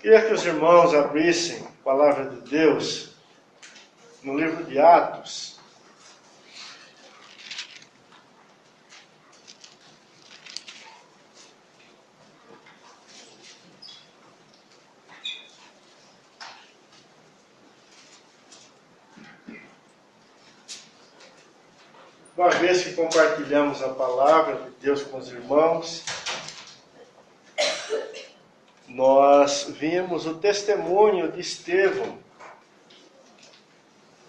Queria que os irmãos abrissem a palavra de Deus no livro de Atos. Uma vez que compartilhamos a palavra de Deus com os irmãos, nós vimos o testemunho de Estevão,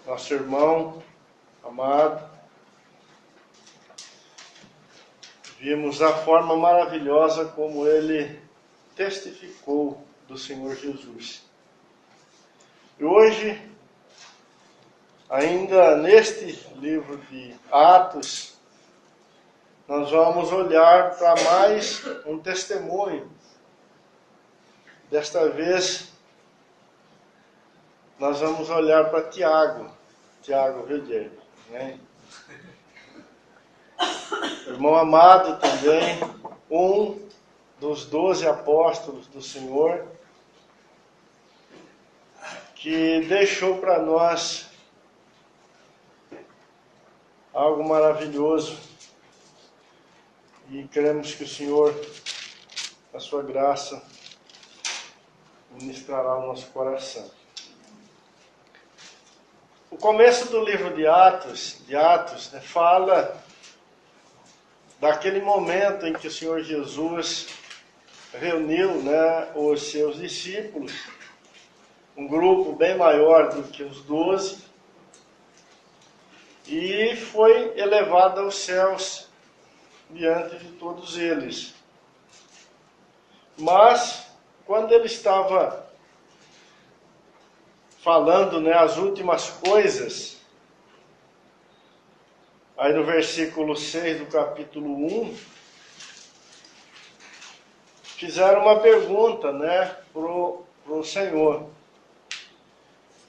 nosso irmão amado. Vimos a forma maravilhosa como ele testificou do Senhor Jesus. E hoje, ainda neste livro de Atos, nós vamos olhar para mais um testemunho. Desta vez, nós vamos olhar para Tiago, viu, né? Irmão amado também, um dos 12 apóstolos do Senhor, que deixou para nós algo maravilhoso. E queremos que o Senhor, a sua graça, ministrará o nosso coração. O começo do livro de Atos, né, fala daquele momento em que o Senhor Jesus reuniu, né, os seus discípulos, um grupo bem maior do que os 12, e foi elevado aos céus diante de todos eles. Mas quando ele estava falando, né, as últimas coisas, aí no versículo 6 do capítulo 1, fizeram uma pergunta, né, pro Senhor.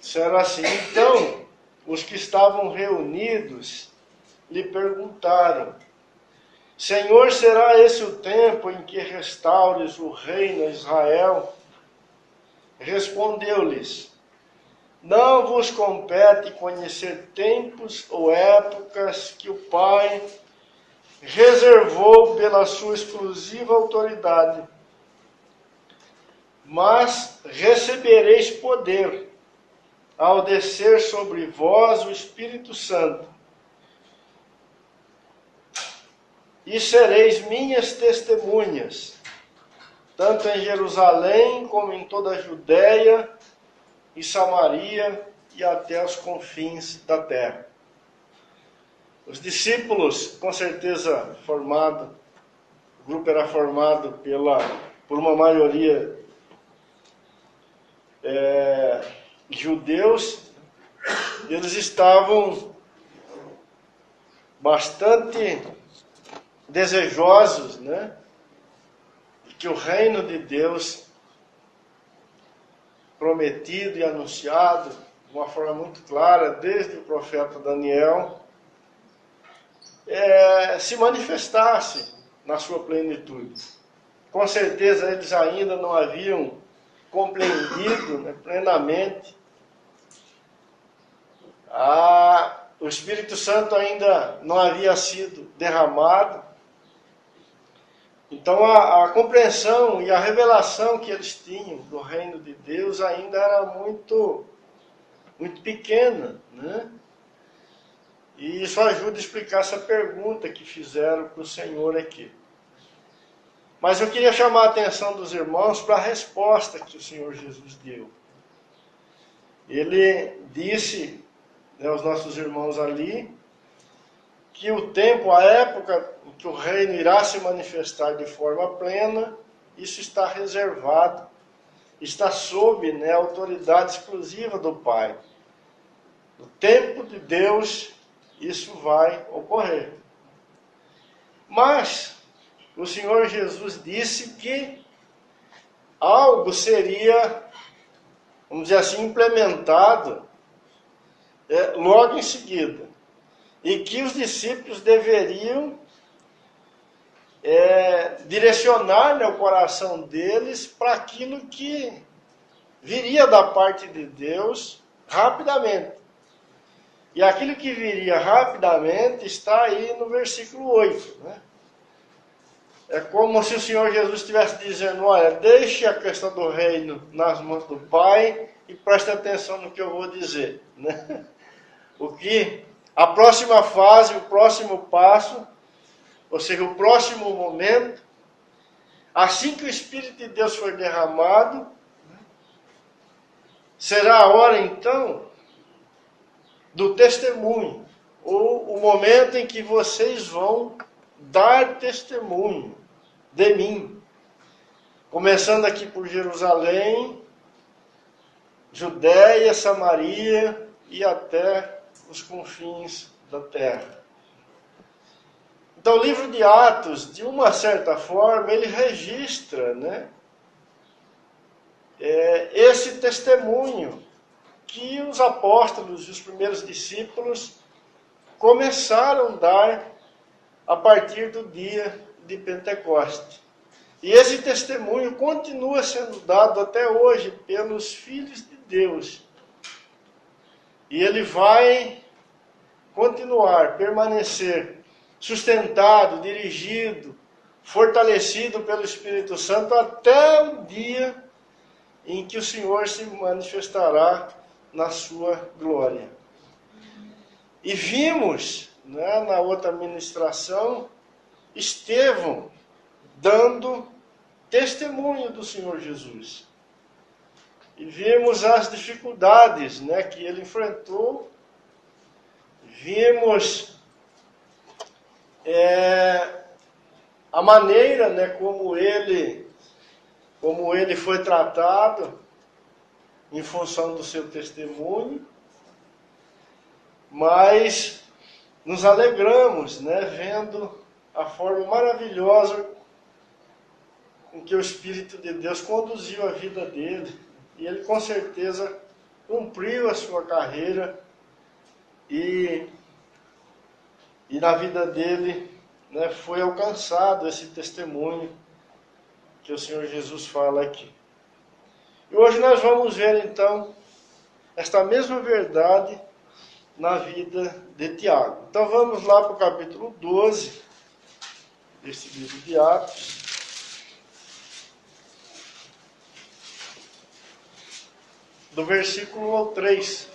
Disseram assim: então, os que estavam reunidos lhe perguntaram: Senhor, será esse o tempo em que restaures o reino a Israel? Respondeu-lhes: não vos compete conhecer tempos ou épocas que o Pai reservou pela sua exclusiva autoridade, mas recebereis poder ao descer sobre vós o Espírito Santo, e sereis minhas testemunhas, tanto em Jerusalém como em toda a Judéia e Samaria e até os confins da terra. Os discípulos, com certeza formado, o grupo era formado por uma maioria judeus, e eles estavam bastante desejosos, né, de que o reino de Deus prometido e anunciado de uma forma muito clara desde o profeta Daniel se manifestasse na sua plenitude. Com certeza eles ainda não haviam compreendido, né, plenamente. O Espírito Santo ainda não havia sido derramado. Então a compreensão e a revelação que eles tinham do reino de Deus ainda era muito, muito pequena, né? E isso ajuda a explicar essa pergunta que fizeram para o Senhor aqui. Mas eu queria chamar a atenção dos irmãos para a resposta que o Senhor Jesus deu. Ele disse, né, aos nossos irmãos ali, que o tempo, a época em que o reino irá se manifestar de forma plena, isso está reservado, está sob, né, a autoridade exclusiva do Pai. No tempo de Deus, isso vai ocorrer. Mas o Senhor Jesus disse que algo seria, vamos dizer assim, implementado logo em seguida. E que os discípulos deveriam direcionar, né, o coração deles para aquilo que viria da parte de Deus rapidamente. E aquilo que viria rapidamente está aí no versículo 8, né? É como se o Senhor Jesus estivesse dizendo, olha, deixe a questão do reino nas mãos do Pai e preste atenção no que eu vou dizer, né? A próxima fase, o próximo passo, ou seja, o próximo momento, assim que o Espírito de Deus for derramado, será a hora então do testemunho, ou o momento em que vocês vão dar testemunho de mim. Começando aqui por Jerusalém, Judéia, Samaria e até os confins da terra. Então o livro de Atos, de uma certa forma, ele registra, né, esse testemunho que os apóstolos e os primeiros discípulos começaram a dar a partir do dia de Pentecostes. E esse testemunho continua sendo dado até hoje pelos filhos de Deus. E ele vai continuar, permanecer sustentado, dirigido, fortalecido pelo Espírito Santo até o dia em que o Senhor se manifestará na sua glória. E vimos, né, na outra ministração, Estevão dando testemunho do Senhor Jesus. E vimos as dificuldades, né, que ele enfrentou. Vimos a maneira, né, como ele foi tratado em função do seu testemunho. Mas nos alegramos, né, vendo a forma maravilhosa com que o Espírito de Deus conduziu a vida dele. E ele com certeza cumpriu a sua carreira e na vida dele, né, foi alcançado esse testemunho que o Senhor Jesus fala aqui. E hoje nós vamos ver então esta mesma verdade na vida de Tiago. Então vamos lá para o capítulo 12 deste livro de Atos. Do versículo 1 ao 3.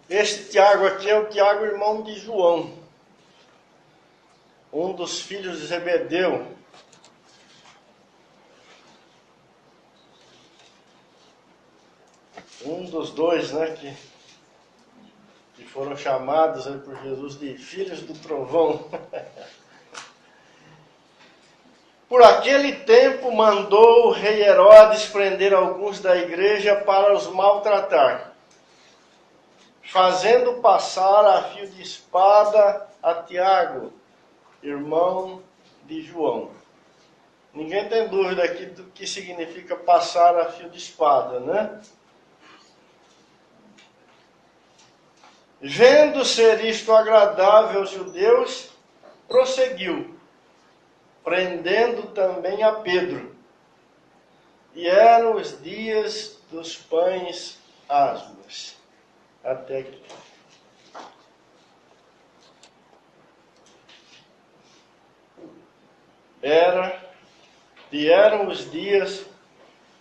Este Tiago aqui é o Tiago, irmão de João, um dos filhos de Zebedeu. Um dos dois, né, que foram chamados aí por Jesus de filhos do trovão. Por aquele tempo mandou o rei Herodes prender alguns da igreja para os maltratar, fazendo passar a fio de espada a Tiago, irmão de João. Ninguém tem dúvida aqui do que significa passar a fio de espada, né? Vendo ser isto agradável aos judeus, prosseguiu, prendendo também a Pedro. E eram os dias dos pães asmos. Até aqui. Eram os dias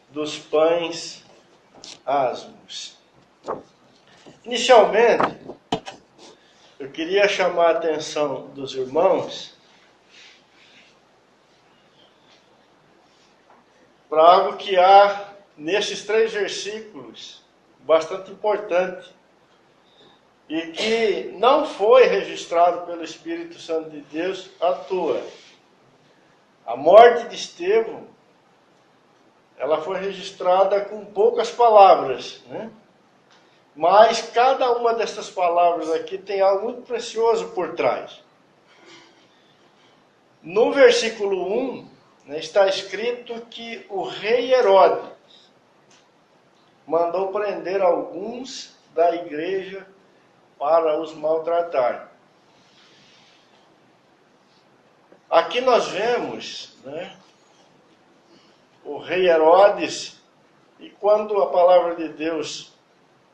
dos pães asmos. Inicialmente, eu queria chamar a atenção dos irmãos para algo que há nesses 3 versículos bastante importante e que não foi registrado pelo Espírito Santo de Deus à toa. A morte de Estevão, ela foi registrada com poucas palavras, né? Mas cada uma dessas palavras aqui tem algo muito precioso por trás. No versículo 1, né, está escrito que o rei Herodes mandou prender alguns da igreja para os maltratar. Aqui nós vemos, né, o rei Herodes, e quando a palavra de Deus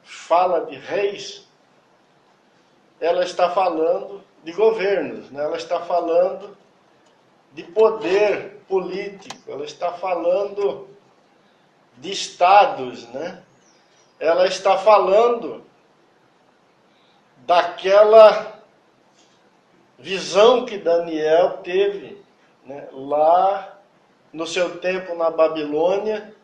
fala de reis, ela está falando de governos, né? Ela está falando de poder político, ela está falando de estados, né? Ela está falando daquela visão que Daniel teve, né, lá no seu tempo na Babilônia.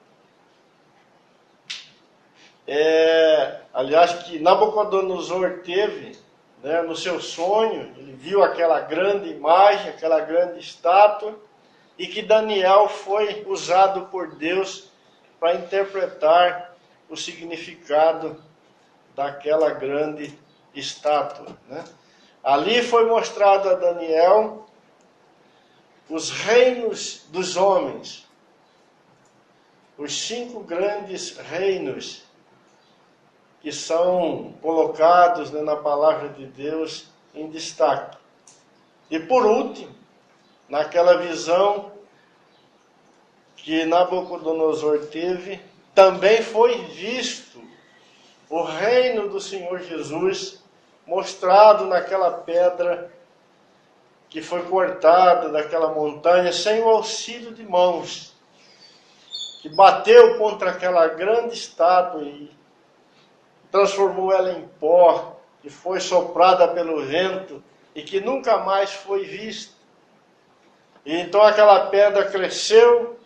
Aliás, que Nabucodonosor teve, né, no seu sonho, ele viu aquela grande imagem, aquela grande estátua, e que Daniel foi usado por Deus para interpretar o significado daquela grande estátua, né? Ali foi mostrado a Daniel os reinos dos homens, os 5 grandes reinos que são colocados, né, na palavra de Deus em destaque. E por último, naquela visão que Nabucodonosor teve, também foi visto o reino do Senhor Jesus mostrado naquela pedra que foi cortada daquela montanha sem o auxílio de mãos, que bateu contra aquela grande estátua e transformou ela em pó, que foi soprada pelo vento e que nunca mais foi vista. E então aquela pedra cresceu,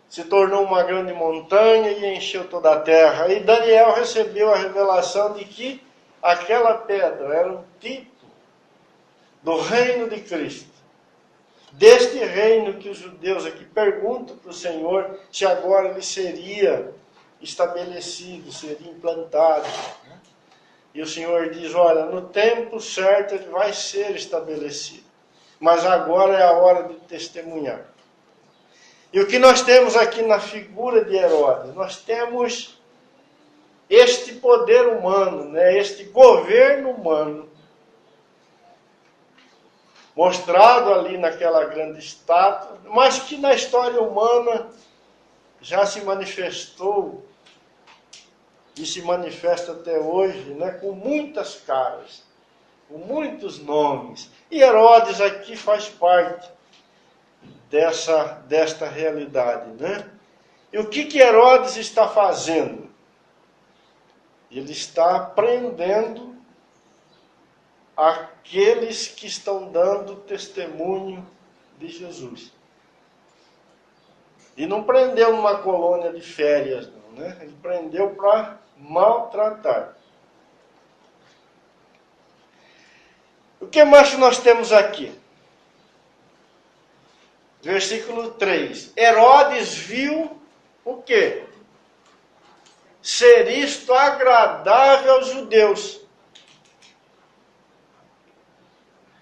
se tornou uma grande montanha e encheu toda a terra. E Daniel recebeu a revelação de que aquela pedra era um tipo do reino de Cristo. Deste reino que os judeus aqui perguntam para o Senhor se agora ele seria estabelecido, seria implantado. E o Senhor diz, olha, no tempo certo ele vai ser estabelecido. Mas agora é a hora de testemunhar. E o que nós temos aqui na figura de Herodes? Nós temos este poder humano, né? Este governo humano, mostrado ali naquela grande estátua, mas que na história humana já se manifestou e se manifesta até hoje, né? Com muitas caras, com muitos nomes. E Herodes aqui faz parte desta realidade, né? E o que Herodes está fazendo? Ele está prendendo aqueles que estão dando testemunho de Jesus. E não prendeu numa colônia de férias, não, né? Ele prendeu para maltratar. O que mais nós temos aqui? Versículo 3. Herodes viu o quê? Ser isto agradável aos judeus.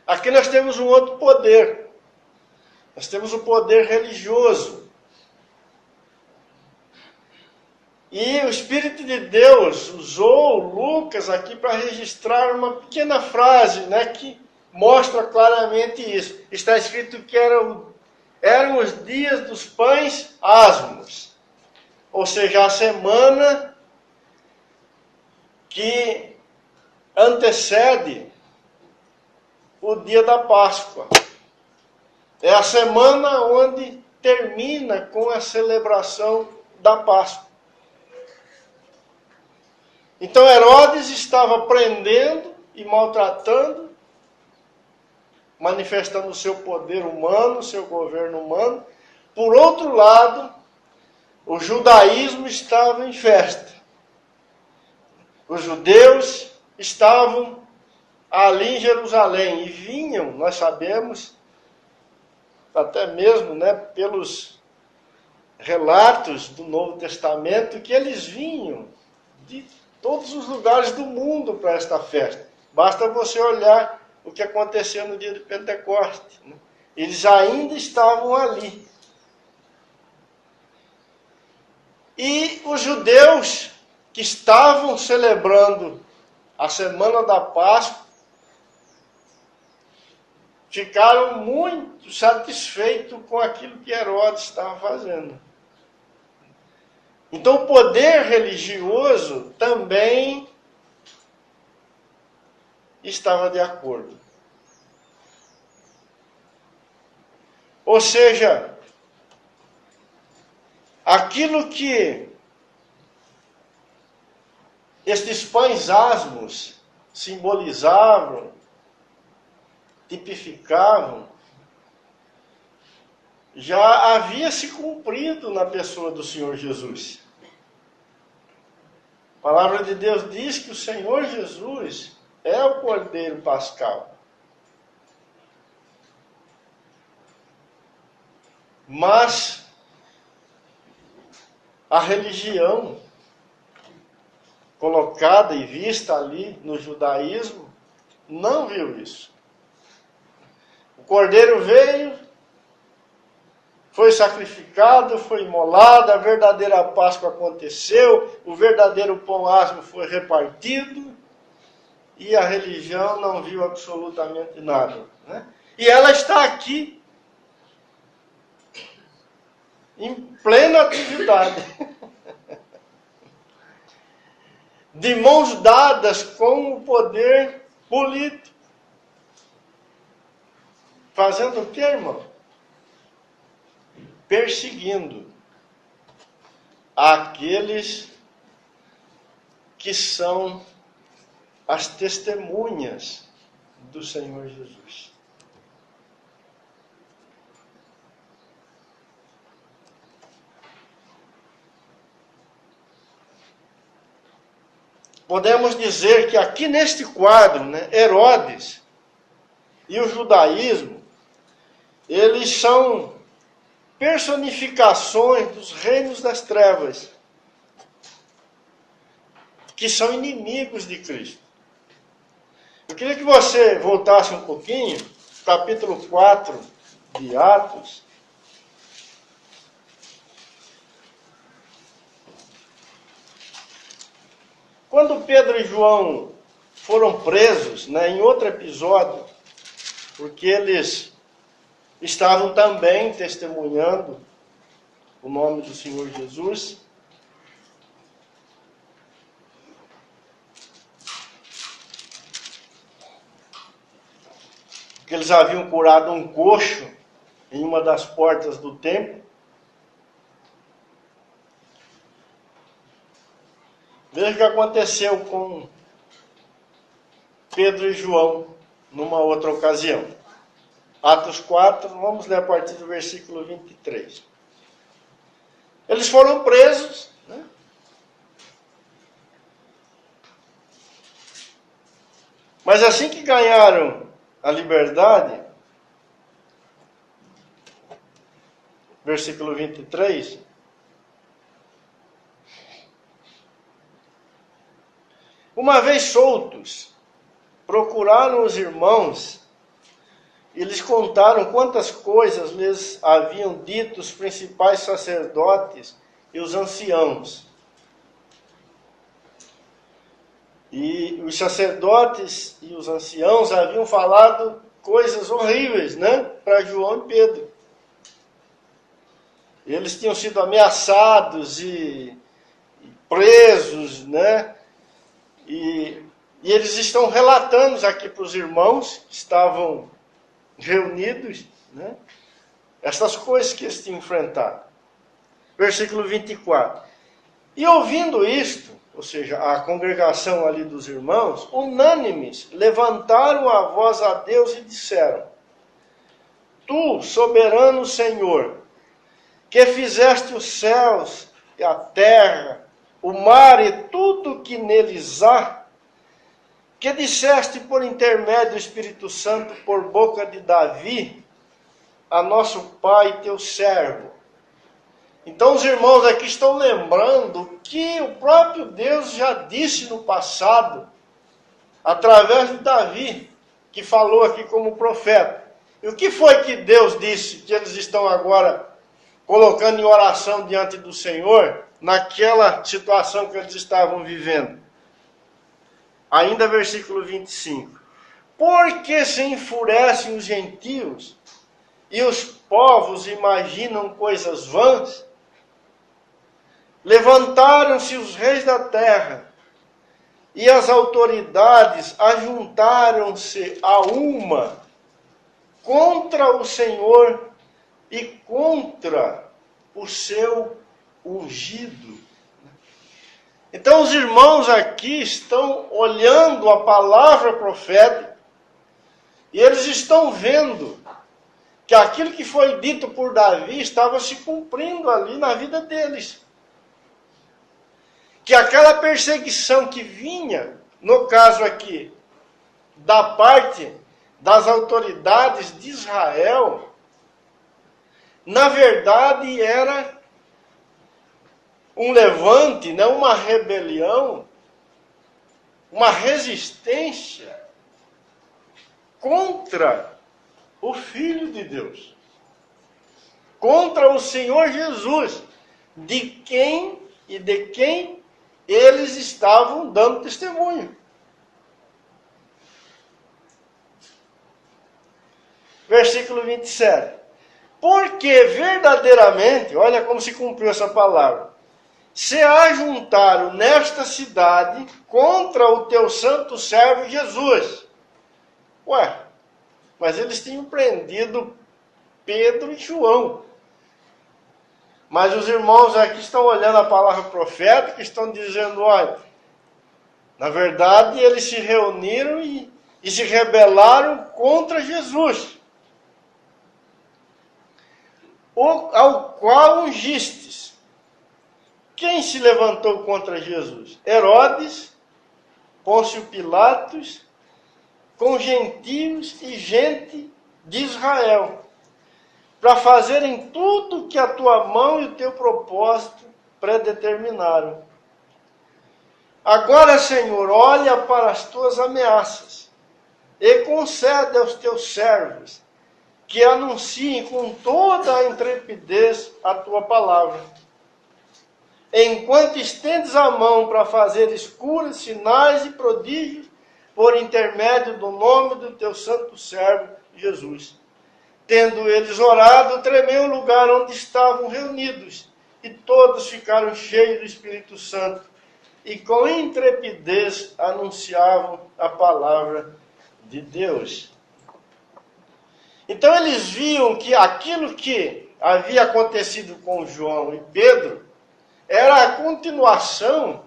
Aqui nós temos um outro poder. Nós temos o poder religioso. E o Espírito de Deus usou Lucas aqui para registrar uma pequena frase, né, que mostra claramente isso. Está escrito que eram os dias dos pães asmos, ou seja, a semana que antecede o dia da Páscoa. É a semana onde termina com a celebração da Páscoa. Então Herodes estava prendendo e maltratando, manifestando o seu poder humano, o seu governo humano. Por outro lado, o judaísmo estava em festa. Os judeus estavam ali em Jerusalém e vinham, nós sabemos, até mesmo, né, pelos relatos do Novo Testamento, que eles vinham de todos os lugares do mundo para esta festa. Basta você olhar o que aconteceu no dia de Pentecostes, né? Eles ainda estavam ali. E os judeus que estavam celebrando a semana da Páscoa ficaram muito satisfeitos com aquilo que Herodes estava fazendo. Então o poder religioso também estava de acordo. Ou seja, aquilo que estes pães asmos simbolizavam, tipificavam, já havia se cumprido na pessoa do Senhor Jesus. A palavra de Deus diz que o Senhor Jesus é o Cordeiro Pascal. Mas a religião colocada e vista ali no judaísmo não viu isso. O cordeiro veio, foi sacrificado, foi imolado, a verdadeira Páscoa aconteceu, o verdadeiro pão asmo foi repartido e a religião não viu absolutamente nada, né? E ela está aqui em plena atividade, de mãos dadas com o poder político. Fazendo o que, irmão? Perseguindo aqueles que são as testemunhas do Senhor Jesus. Podemos dizer que aqui neste quadro, né, Herodes e o judaísmo, eles são personificações dos reinos das trevas, que são inimigos de Cristo. Eu queria que você voltasse um pouquinho, capítulo 4 de Atos. Quando Pedro e João foram presos, né, em outro episódio, porque eles estavam também testemunhando o nome do Senhor Jesus, que eles haviam curado um coxo em uma das portas do templo. Veja o que aconteceu com Pedro e João numa outra ocasião. Atos 4, vamos ler a partir do versículo 23. Eles foram presos, né? Mas assim que ganharam a liberdade, versículo 23, uma vez soltos, procuraram os irmãos e lhes contaram quantas coisas lhes haviam dito os principais sacerdotes e os anciãos. E os sacerdotes e os anciãos haviam falado coisas horríveis, né, para João e Pedro. Eles tinham sido ameaçados e presos, né? E eles estão relatando aqui para os irmãos que estavam reunidos, né, estas coisas que eles tinham enfrentado. Versículo 24. E ouvindo isto, ou seja, a congregação ali dos irmãos, unânimes, levantaram a voz a Deus e disseram: Tu, soberano Senhor, que fizeste os céus e a terra, o mar e tudo que neles há, que disseste por intermédio do Espírito Santo, por boca de Davi, a nosso pai, teu servo. Então os irmãos aqui estão lembrando que o próprio Deus já disse no passado, através de Davi, que falou aqui como profeta. E o que foi que Deus disse, que eles estão agora colocando em oração diante do Senhor, naquela situação que eles estavam vivendo? Ainda versículo 25. Por que se enfurecem os gentios e os povos imaginam coisas vãs? Levantaram-se os reis da terra e as autoridades ajuntaram-se a uma contra o Senhor e contra o seu ungido. Então os irmãos aqui estão olhando a palavra profética e eles estão vendo que aquilo que foi dito por Davi estava se cumprindo ali na vida deles. Que aquela perseguição que vinha, no caso aqui, da parte das autoridades de Israel, na verdade era um levante, não uma rebelião, uma resistência contra o Filho de Deus, contra o Senhor Jesus, de quem eles estavam dando testemunho. Versículo 27. Porque verdadeiramente, olha como se cumpriu essa palavra, se ajuntaram nesta cidade contra o teu santo servo Jesus. Ué, mas eles tinham prendido Pedro e João. Mas os irmãos aqui estão olhando a palavra profética, estão dizendo, olha, na verdade eles se reuniram e se rebelaram contra Jesus, ao qual ungistes. Quem se levantou contra Jesus? Herodes, Pôncio Pilatos, com gentios e gente de Israel, para fazerem tudo que a tua mão e o teu propósito predeterminaram. Agora, Senhor, olha para as tuas ameaças e concede aos teus servos que anunciem com toda a intrepidez a tua palavra. Enquanto estendes a mão para fazer curas, sinais e prodígios por intermédio do nome do teu santo servo Jesus. Tendo eles orado, tremeu o lugar onde estavam reunidos, e todos ficaram cheios do Espírito Santo, e com intrepidez anunciavam a palavra de Deus. Então eles viam que aquilo que havia acontecido com João e Pedro era a continuação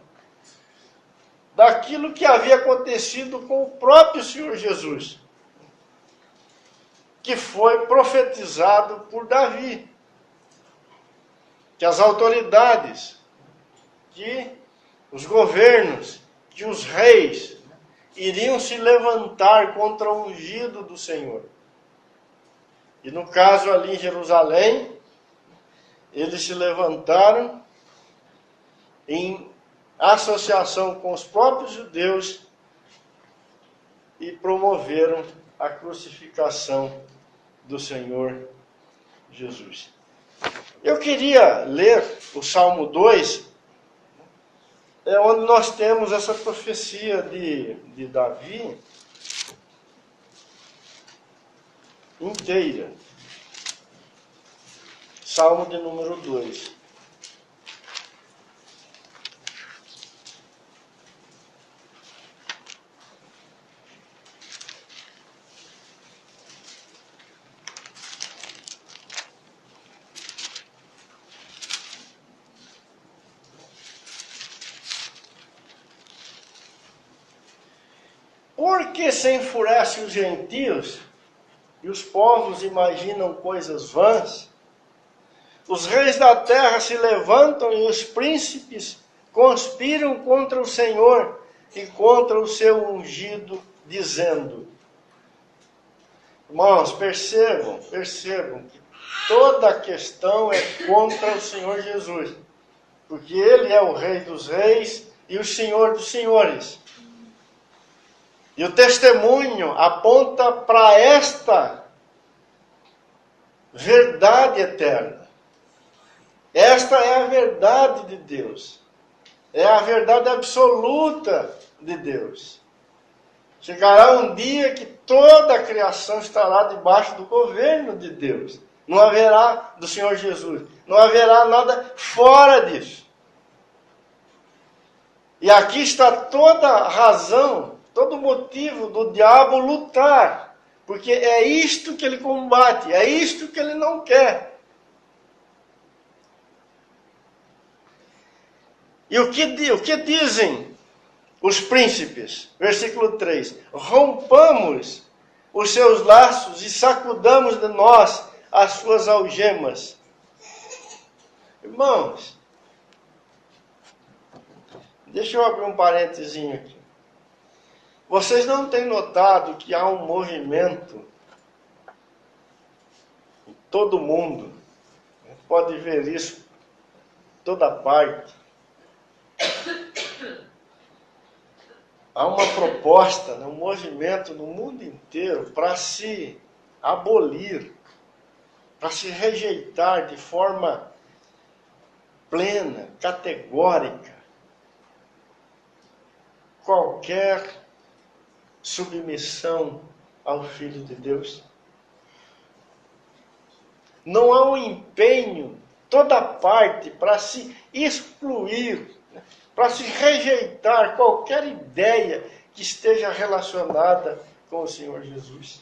daquilo que havia acontecido com o próprio Senhor Jesus, que foi profetizado por Davi, que as autoridades, que os governos, que os reis iriam se levantar contra o ungido do Senhor. E no caso ali em Jerusalém, eles se levantaram em associação com os próprios judeus e promoveram a crucificação do Senhor Jesus. Eu queria ler o Salmo 2, onde nós temos essa profecia de Davi inteira. Salmo de número 2. Por que se enfurecem os gentios e os povos imaginam coisas vãs? Os reis da terra se levantam e os príncipes conspiram contra o Senhor e contra o seu ungido, dizendo. Irmãos, percebam que toda a questão é contra o Senhor Jesus, porque Ele é o Rei dos reis e o Senhor dos senhores. E o testemunho aponta para esta verdade eterna. Esta é a verdade de Deus. É a verdade absoluta de Deus. Chegará um dia que toda a criação estará debaixo do governo de Deus. Não haverá, do Senhor Jesus, não haverá nada fora disso. E aqui está toda a razão, todo o motivo do diabo lutar. Porque é isto que ele combate, é isto que ele não quer. E o que dizem os príncipes? Versículo 3. Rompamos os seus laços e sacudamos de nós as suas algemas. Irmãos, deixa eu abrir um parentezinho aqui. Vocês não têm notado que há um movimento em todo o mundo? Pode ver isso em toda parte. Há uma proposta, um movimento no mundo inteiro para se abolir, para se rejeitar de forma plena, categórica, qualquer submissão ao Filho de Deus. Não há um empenho, toda parte, para se excluir, para se rejeitar qualquer ideia que esteja relacionada com o Senhor Jesus.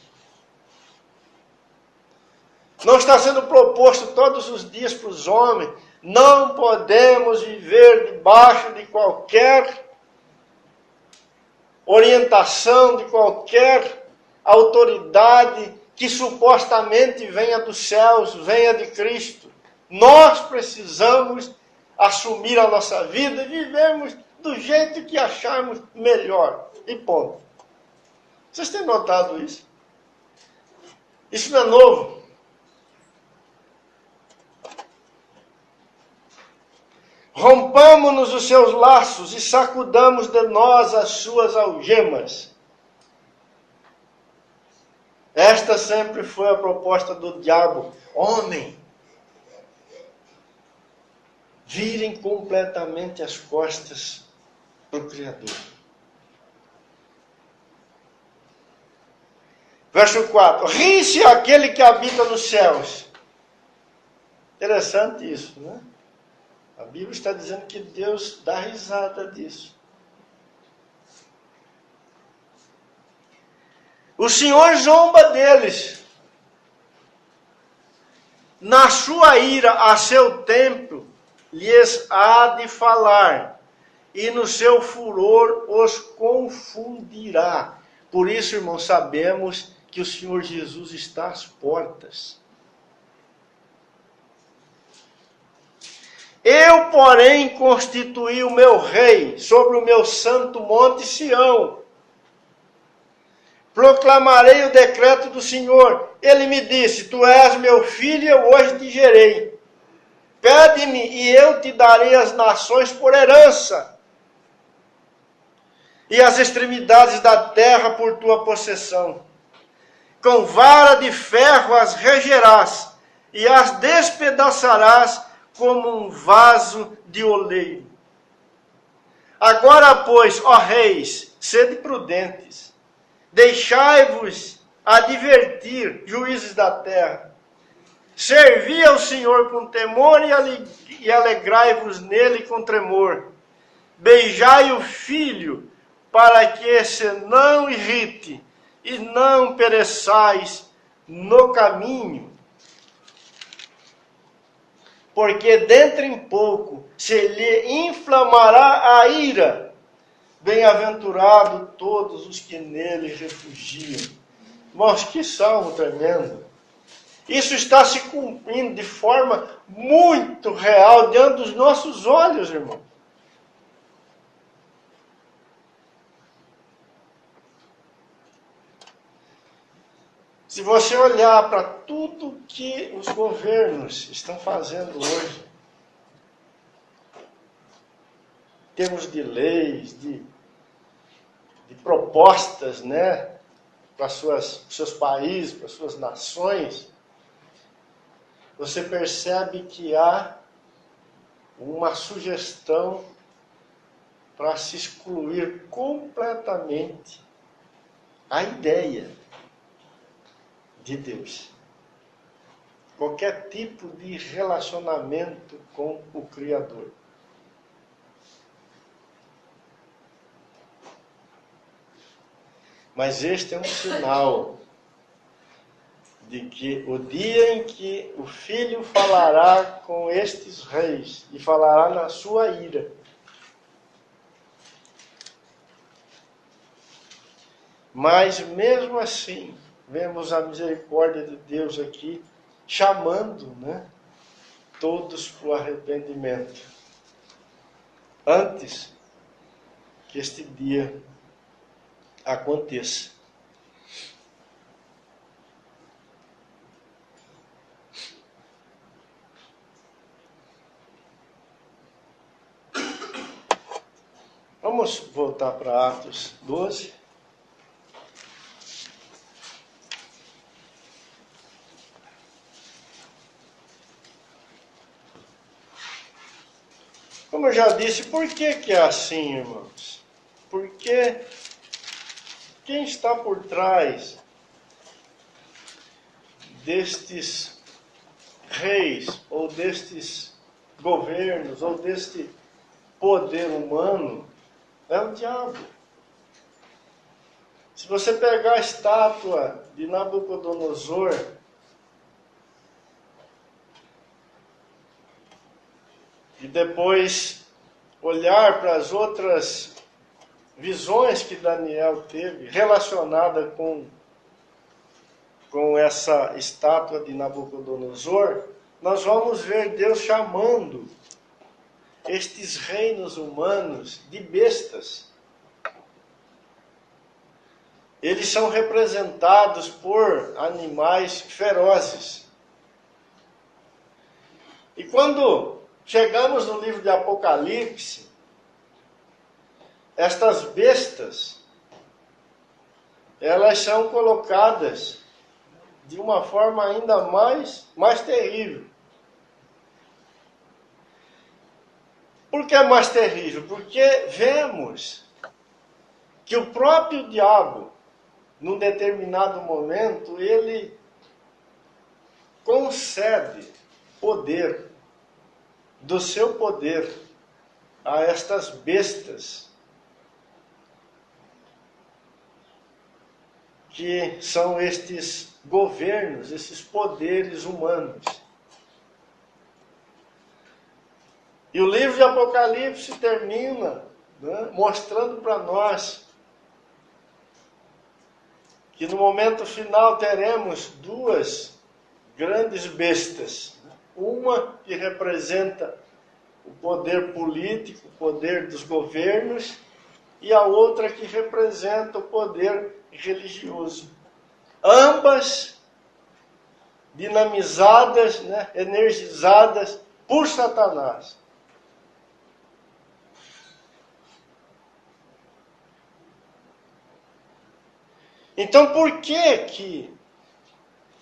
Não está sendo proposto todos os dias para os homens, não podemos viver debaixo de qualquer orientação, de qualquer autoridade que supostamente venha dos céus, venha de Cristo. Nós precisamos assumir a nossa vida e vivermos do jeito que acharmos melhor. E ponto. Vocês têm notado isso? Isso não é novo. Rompamos-nos os seus laços e sacudamos de nós as suas algemas. Esta sempre foi a proposta do diabo. Homem, virem completamente as costas para o Criador. Verso 4. Ri-se aquele que habita nos céus. Interessante isso, né? A Bíblia está dizendo que Deus dá risada disso. O Senhor zomba deles. Na sua ira, a seu tempo, lhes há de falar, e no seu furor os confundirá. Por isso, irmãos, sabemos que o Senhor Jesus está às portas. Eu, porém, constituí o meu rei sobre o meu santo monte Sião. Proclamarei o decreto do Senhor. Ele me disse, tu és meu filho, eu hoje te gerei. Pede-me e eu te darei as nações por herança, e as extremidades da terra por tua possessão. Com vara de ferro as regerás, e as despedaçarás como um vaso de oleiro. Agora, pois, ó reis, sede prudentes, deixai-vos advertir, juízes da terra. Servi ao Senhor com temor e alegrai-vos nele com tremor. Beijai o filho, para que se não irrite, e não pereçais no caminho. Porque dentro em pouco se lhe inflamará a ira. Bem-aventurado todos os que nele refugiam. Irmãos, que salmo tremendo. Isso está se cumprindo de forma muito real diante dos nossos olhos, irmão. Se você olhar para tudo que os governos estão fazendo hoje, em termos de leis, de propostas, né, para os seus países, para as suas nações, você percebe que há uma sugestão para se excluir completamente a ideia de Deus. Qualquer tipo de relacionamento com o Criador. Mas este é um sinal de que o dia em que o Filho falará com estes reis e falará na sua ira, mas mesmo assim, vemos a misericórdia de Deus aqui, chamando, todos para o arrependimento, antes que este dia aconteça. Vamos voltar para Atos 12. Como eu já disse, por que é assim, irmãos? Porque quem está por trás destes reis, ou destes governos, ou deste poder humano, é o diabo. Se você pegar a estátua de Nabucodonosor, e depois olhar para as outras visões que Daniel teve relacionada com essa estátua de Nabucodonosor, nós vamos ver Deus chamando estes reinos humanos de bestas. Eles são representados por animais ferozes. E quando chegamos no livro de Apocalipse, estas bestas, elas são colocadas de uma forma ainda mais terrível. Por que mais terrível? Porque vemos que o próprio diabo, num determinado momento, ele concede poder, do seu poder, a estas bestas, que são estes governos, esses poderes humanos. E o livro de Apocalipse termina, mostrando para nós que no momento final teremos duas grandes bestas. Uma que representa o poder político, o poder dos governos, e a outra que representa o poder religioso. Ambas dinamizadas, energizadas por Satanás. Então, por que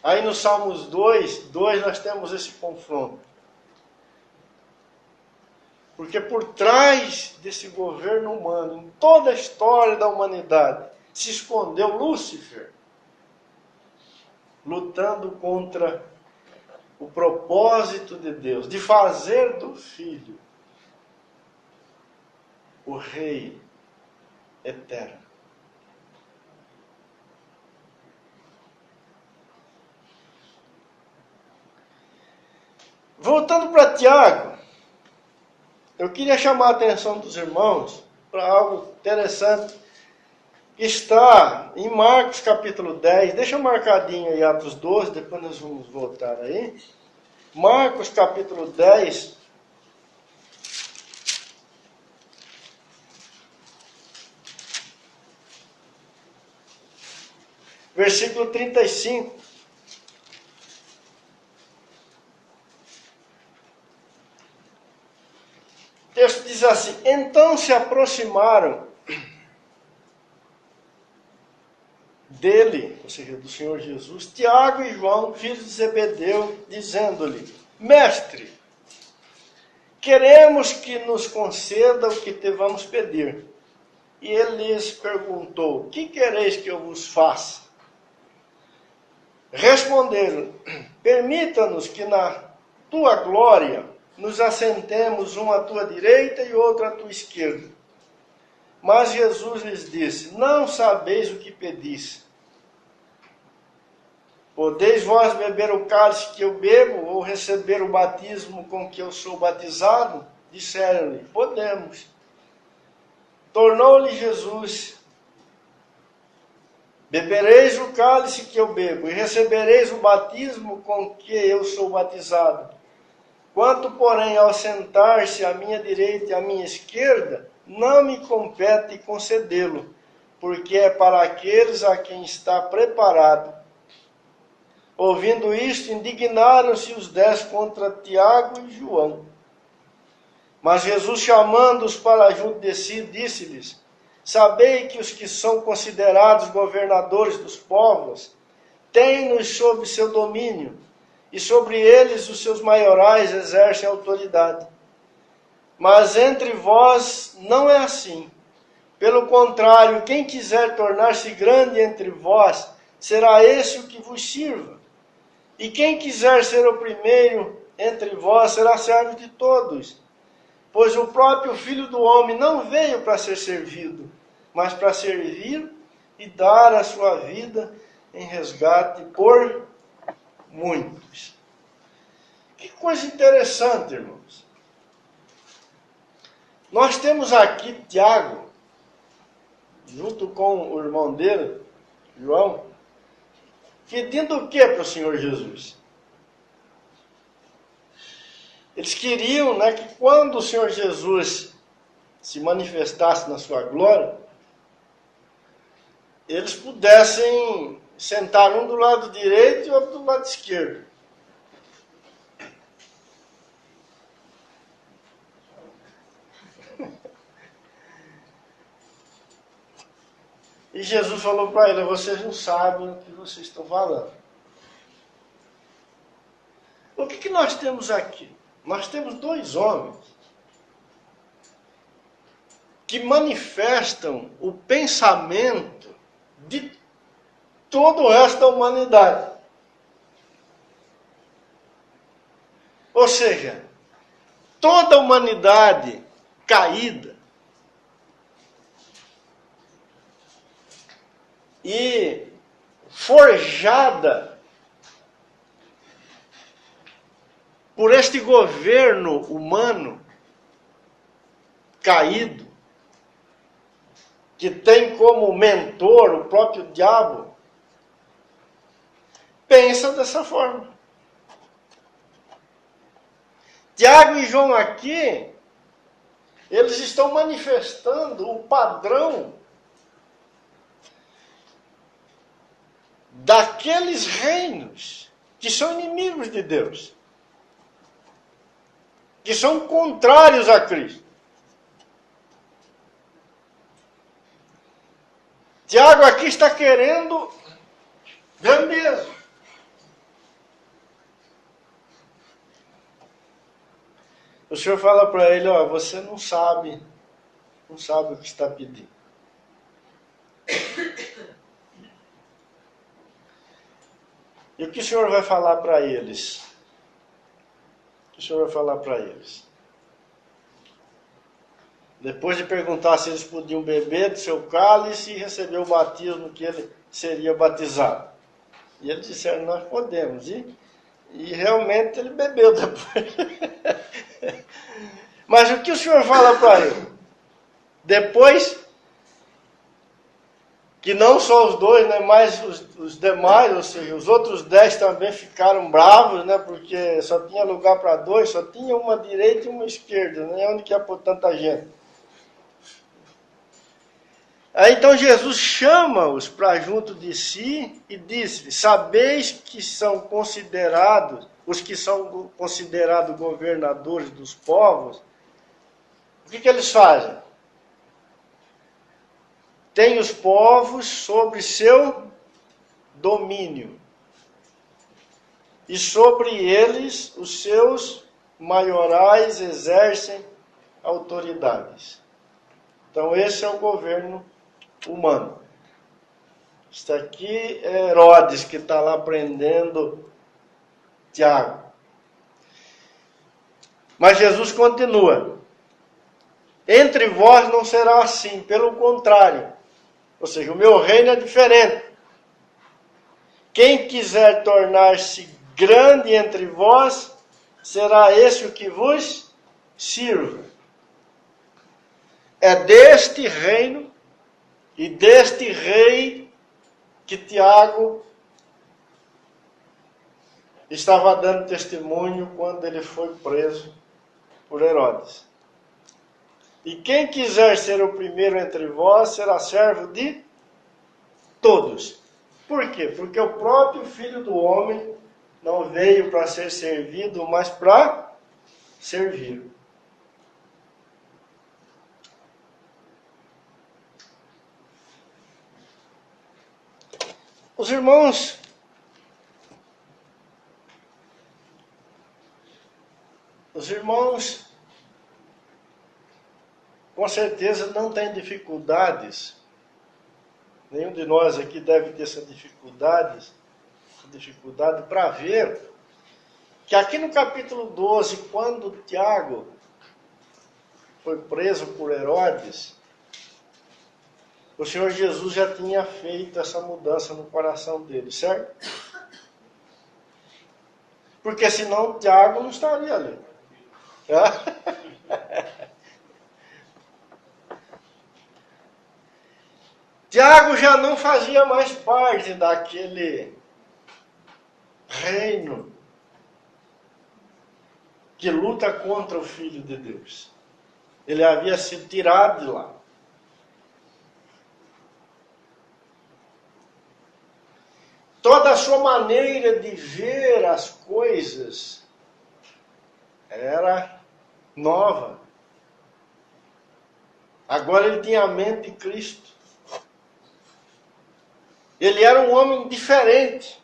aí no Salmos 2 nós temos esse confronto? Porque por trás desse governo humano, em toda a história da humanidade, se escondeu Lúcifer, lutando contra o propósito de Deus, de fazer do Filho o Rei eterno. Voltando para Tiago, eu queria chamar a atenção dos irmãos para algo interessante que está em Marcos capítulo 10. Deixa marcadinho aí Atos 12, depois nós vamos voltar aí. Marcos capítulo 10. Versículo 35. O texto diz assim: então se aproximaram dele, ou seja, do Senhor Jesus, Tiago e João, filhos de Zebedeu, dizendo-lhe: Mestre, queremos que nos conceda o que te vamos pedir. E ele lhes perguntou: que quereis que eu vos faça? responderam: permita-nos que na tua glória nos assentemos um à tua direita e outro à tua esquerda. Mas Jesus lhes disse: não sabeis o que pedis. Podeis vós beber o cálice que eu bebo, ou receber o batismo com que eu sou batizado? Disseram-lhe: podemos. Tornou-lhe Jesus: bebereis o cálice que eu bebo, e recebereis o batismo com que eu sou batizado. Quanto, porém, ao sentar-se à minha direita e à minha esquerda, não me compete concedê-lo, porque é para aqueles a quem está preparado. Ouvindo isto, indignaram-se os 10 contra Tiago e João. Mas Jesus, chamando-os para junto de si, disse-lhes: sabei que os que são considerados governadores dos povos têm-nos sob seu domínio, e sobre eles os seus maiorais exercem autoridade. Mas entre vós não é assim. Pelo contrário, quem quiser tornar-se grande entre vós, será esse o que vos sirva. E quem quiser ser o primeiro entre vós, será servo de todos. Pois o próprio Filho do Homem não veio para ser servido, mas para servir e dar a sua vida em resgate por muitos. Que coisa interessante, irmãos. Nós temos aqui Tiago, junto com o irmão dele, João, pedindo o que para o Senhor Jesus? Eles queriam, que quando o Senhor Jesus se manifestasse na sua glória, eles pudessem sentar um do lado direito e outro do lado esquerdo. E Jesus falou para ele: vocês não sabem o que vocês estão falando. O que nós temos aqui? Nós temos 2 homens que manifestam o pensamento de todo o resto da humanidade. Ou seja, toda a humanidade caída e forjada por este governo humano caído, que tem como mentor o próprio diabo, pensa dessa forma. Tiago e João aqui, eles estão manifestando o padrão daqueles reinos que são inimigos de Deus, que são contrários a Cristo. Tiago aqui está querendo grandeza. O Senhor fala para ele: você não sabe o que está pedindo. E o que o Senhor vai falar para eles? O Senhor vai falar para eles. Depois de perguntar se eles podiam beber do seu cálice e receber o batismo que ele seria batizado. E eles disseram: nós podemos. E realmente ele bebeu depois. Mas o que o Senhor fala para ele? Depois que não só os 2, mas os demais, ou seja, os outros 10 também ficaram bravos, porque só tinha lugar para 2, só tinha uma direita e uma esquerda, onde que ia pôr tanta gente? Aí então Jesus chama-os para junto de si e diz: sabeis que são considerados, os que são considerados governadores dos povos, o que eles fazem? Tem os povos sobre seu domínio, e sobre eles os seus maiorais exercem autoridades. Então esse é o governo humano. Isso aqui é Herodes que está lá prendendo Tiago. Mas Jesus continua. Entre vós não será assim, pelo contrário. Ou seja, o meu reino é diferente. Quem quiser tornar-se grande entre vós, será esse o que vos sirva. É deste reino e deste rei que Tiago estava dando testemunho quando ele foi preso por Herodes. E quem quiser ser o primeiro entre vós, será servo de todos. Por quê? Porque o próprio Filho do Homem não veio para ser servido, mas para servir. Os irmãos com certeza não têm dificuldades. Nenhum de nós aqui deve ter essa dificuldade para ver que aqui no capítulo 12, quando Tiago foi preso por Herodes, o Senhor Jesus já tinha feito essa mudança no coração dele, certo? Porque senão Tiago não estaria ali. Tiago já não fazia mais parte daquele reino que luta contra o Filho de Deus. Ele havia sido tirado de lá. Toda a sua maneira de ver as coisas era nova. Agora ele tinha a mente de Cristo. Ele era um homem diferente.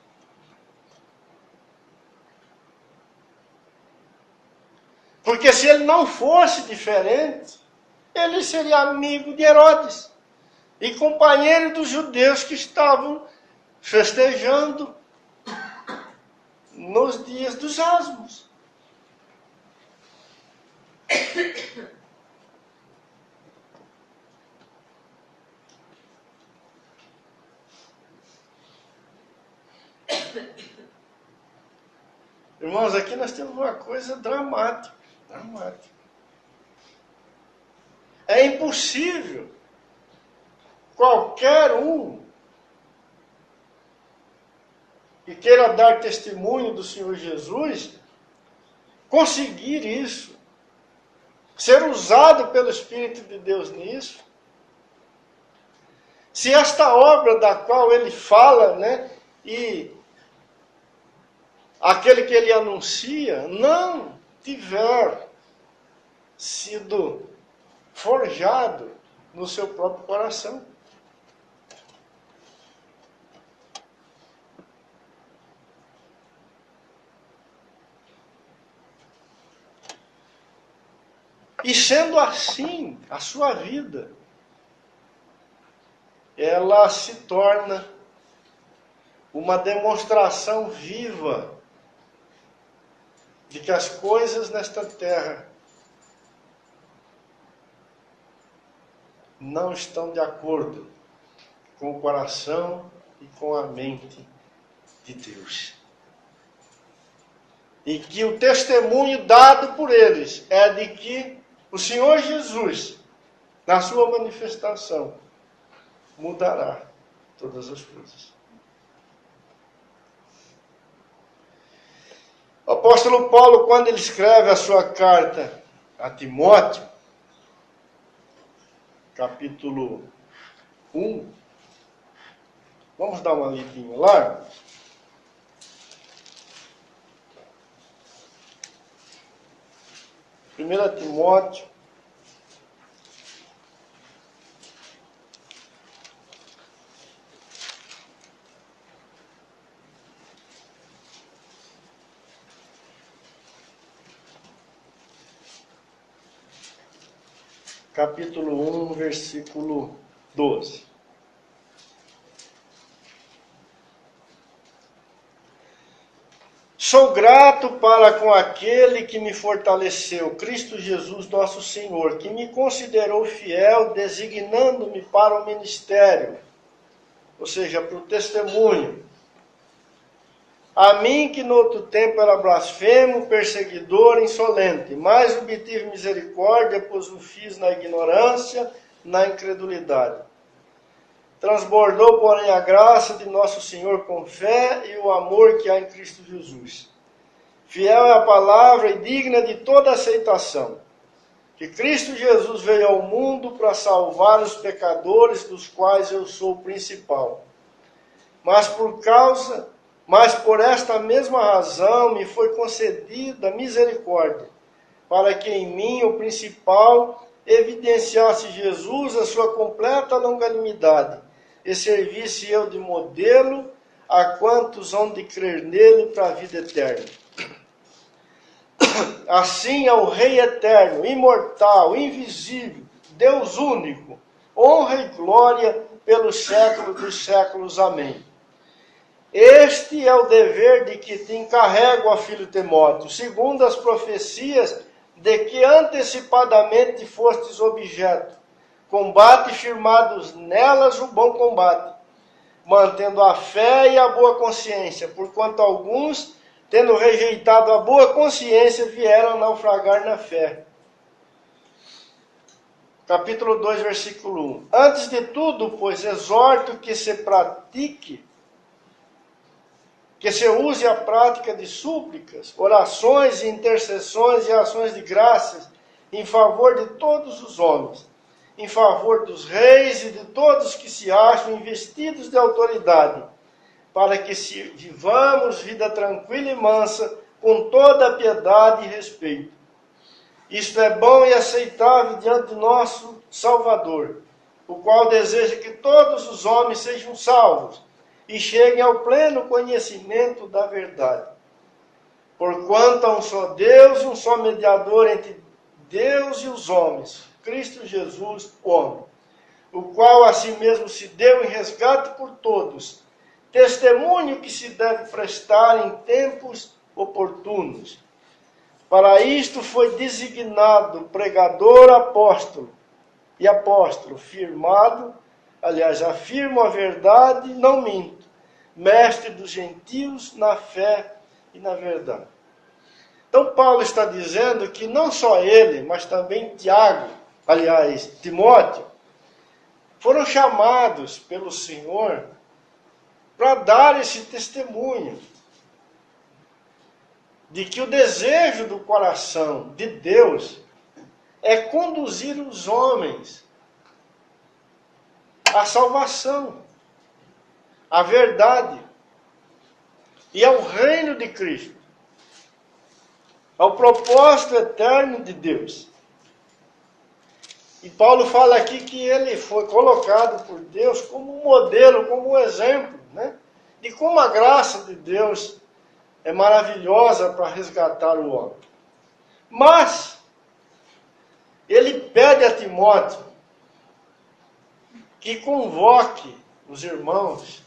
Porque se ele não fosse diferente, ele seria amigo de Herodes e companheiro dos judeus que estavam festejando nos dias dos asmos. Irmãos, aqui nós temos uma coisa dramática. É impossível qualquer um que queira dar testemunho do Senhor Jesus conseguir isso, ser usado pelo Espírito de Deus nisso. Se esta obra da qual ele fala, e aquele que ele anuncia não tiver sido forjado no seu próprio coração. E sendo assim, a sua vida, ela se torna uma demonstração viva de que as coisas nesta terra não estão de acordo com o coração e com a mente de Deus. E que o testemunho dado por eles é de que o Senhor Jesus, na sua manifestação, mudará todas as coisas. O apóstolo Paulo, quando ele escreve a sua carta a Timóteo, capítulo 1, vamos dar uma lidinha lá. Primeira Timóteo, capítulo 1, versículo 12. Sou grato para com aquele que me fortaleceu, Cristo Jesus nosso Senhor, que me considerou fiel, designando-me para o ministério, ou seja, para o testemunho. A mim que no outro tempo era blasfemo, perseguidor, insolente, mas obtive misericórdia, pois o fiz na ignorância, na incredulidade. Transbordou, porém, a graça de nosso Senhor com fé e o amor que há em Cristo Jesus. Fiel é a palavra e digna de toda aceitação, que Cristo Jesus veio ao mundo para salvar os pecadores, dos quais eu sou o principal. Mas por esta mesma razão me foi concedida misericórdia, para que em mim, o principal, evidenciasse Jesus a sua completa longanimidade, e servisse eu de modelo a quantos hão de crer nele para a vida eterna. Assim ao Rei eterno, imortal, invisível, Deus único, honra e glória pelos séculos dos séculos. Amém. Este é o dever de que te encarrego, ó filho Timóteo, segundo as profecias de que antecipadamente fostes objeto. Combate firmados nelas o bom combate, mantendo a fé e a boa consciência, porquanto alguns, tendo rejeitado a boa consciência, vieram a naufragar na fé. Capítulo 2, versículo 1. Antes de tudo, pois, exorto que se pratique, que se use a prática de súplicas, orações e intercessões e ações de graças em favor de todos os homens, em favor dos reis e de todos que se acham investidos de autoridade, para que vivamos vida tranquila e mansa, com toda a piedade e respeito. Isto é bom e aceitável diante de nosso Salvador, o qual deseja que todos os homens sejam salvos e cheguem ao pleno conhecimento da verdade. Porquanto há um só Deus e um só mediador entre Deus e os homens, Cristo Jesus, o homem, o qual a si mesmo se deu em resgate por todos, testemunho que se deve prestar em tempos oportunos. Para isto foi designado pregador, apóstolo, firmado, afirmo a verdade, não minto, mestre dos gentios na fé e na verdade. Então Paulo está dizendo que não só ele, mas também Timóteo, foram chamados pelo Senhor para dar esse testemunho de que o desejo do coração de Deus é conduzir os homens à salvação, à verdade e ao reino de Cristo, ao propósito eterno de Deus. E Paulo fala aqui que ele foi colocado por Deus como um modelo, como um exemplo, de como a graça de Deus é maravilhosa para resgatar o homem. Mas ele pede a Timóteo que convoque os irmãos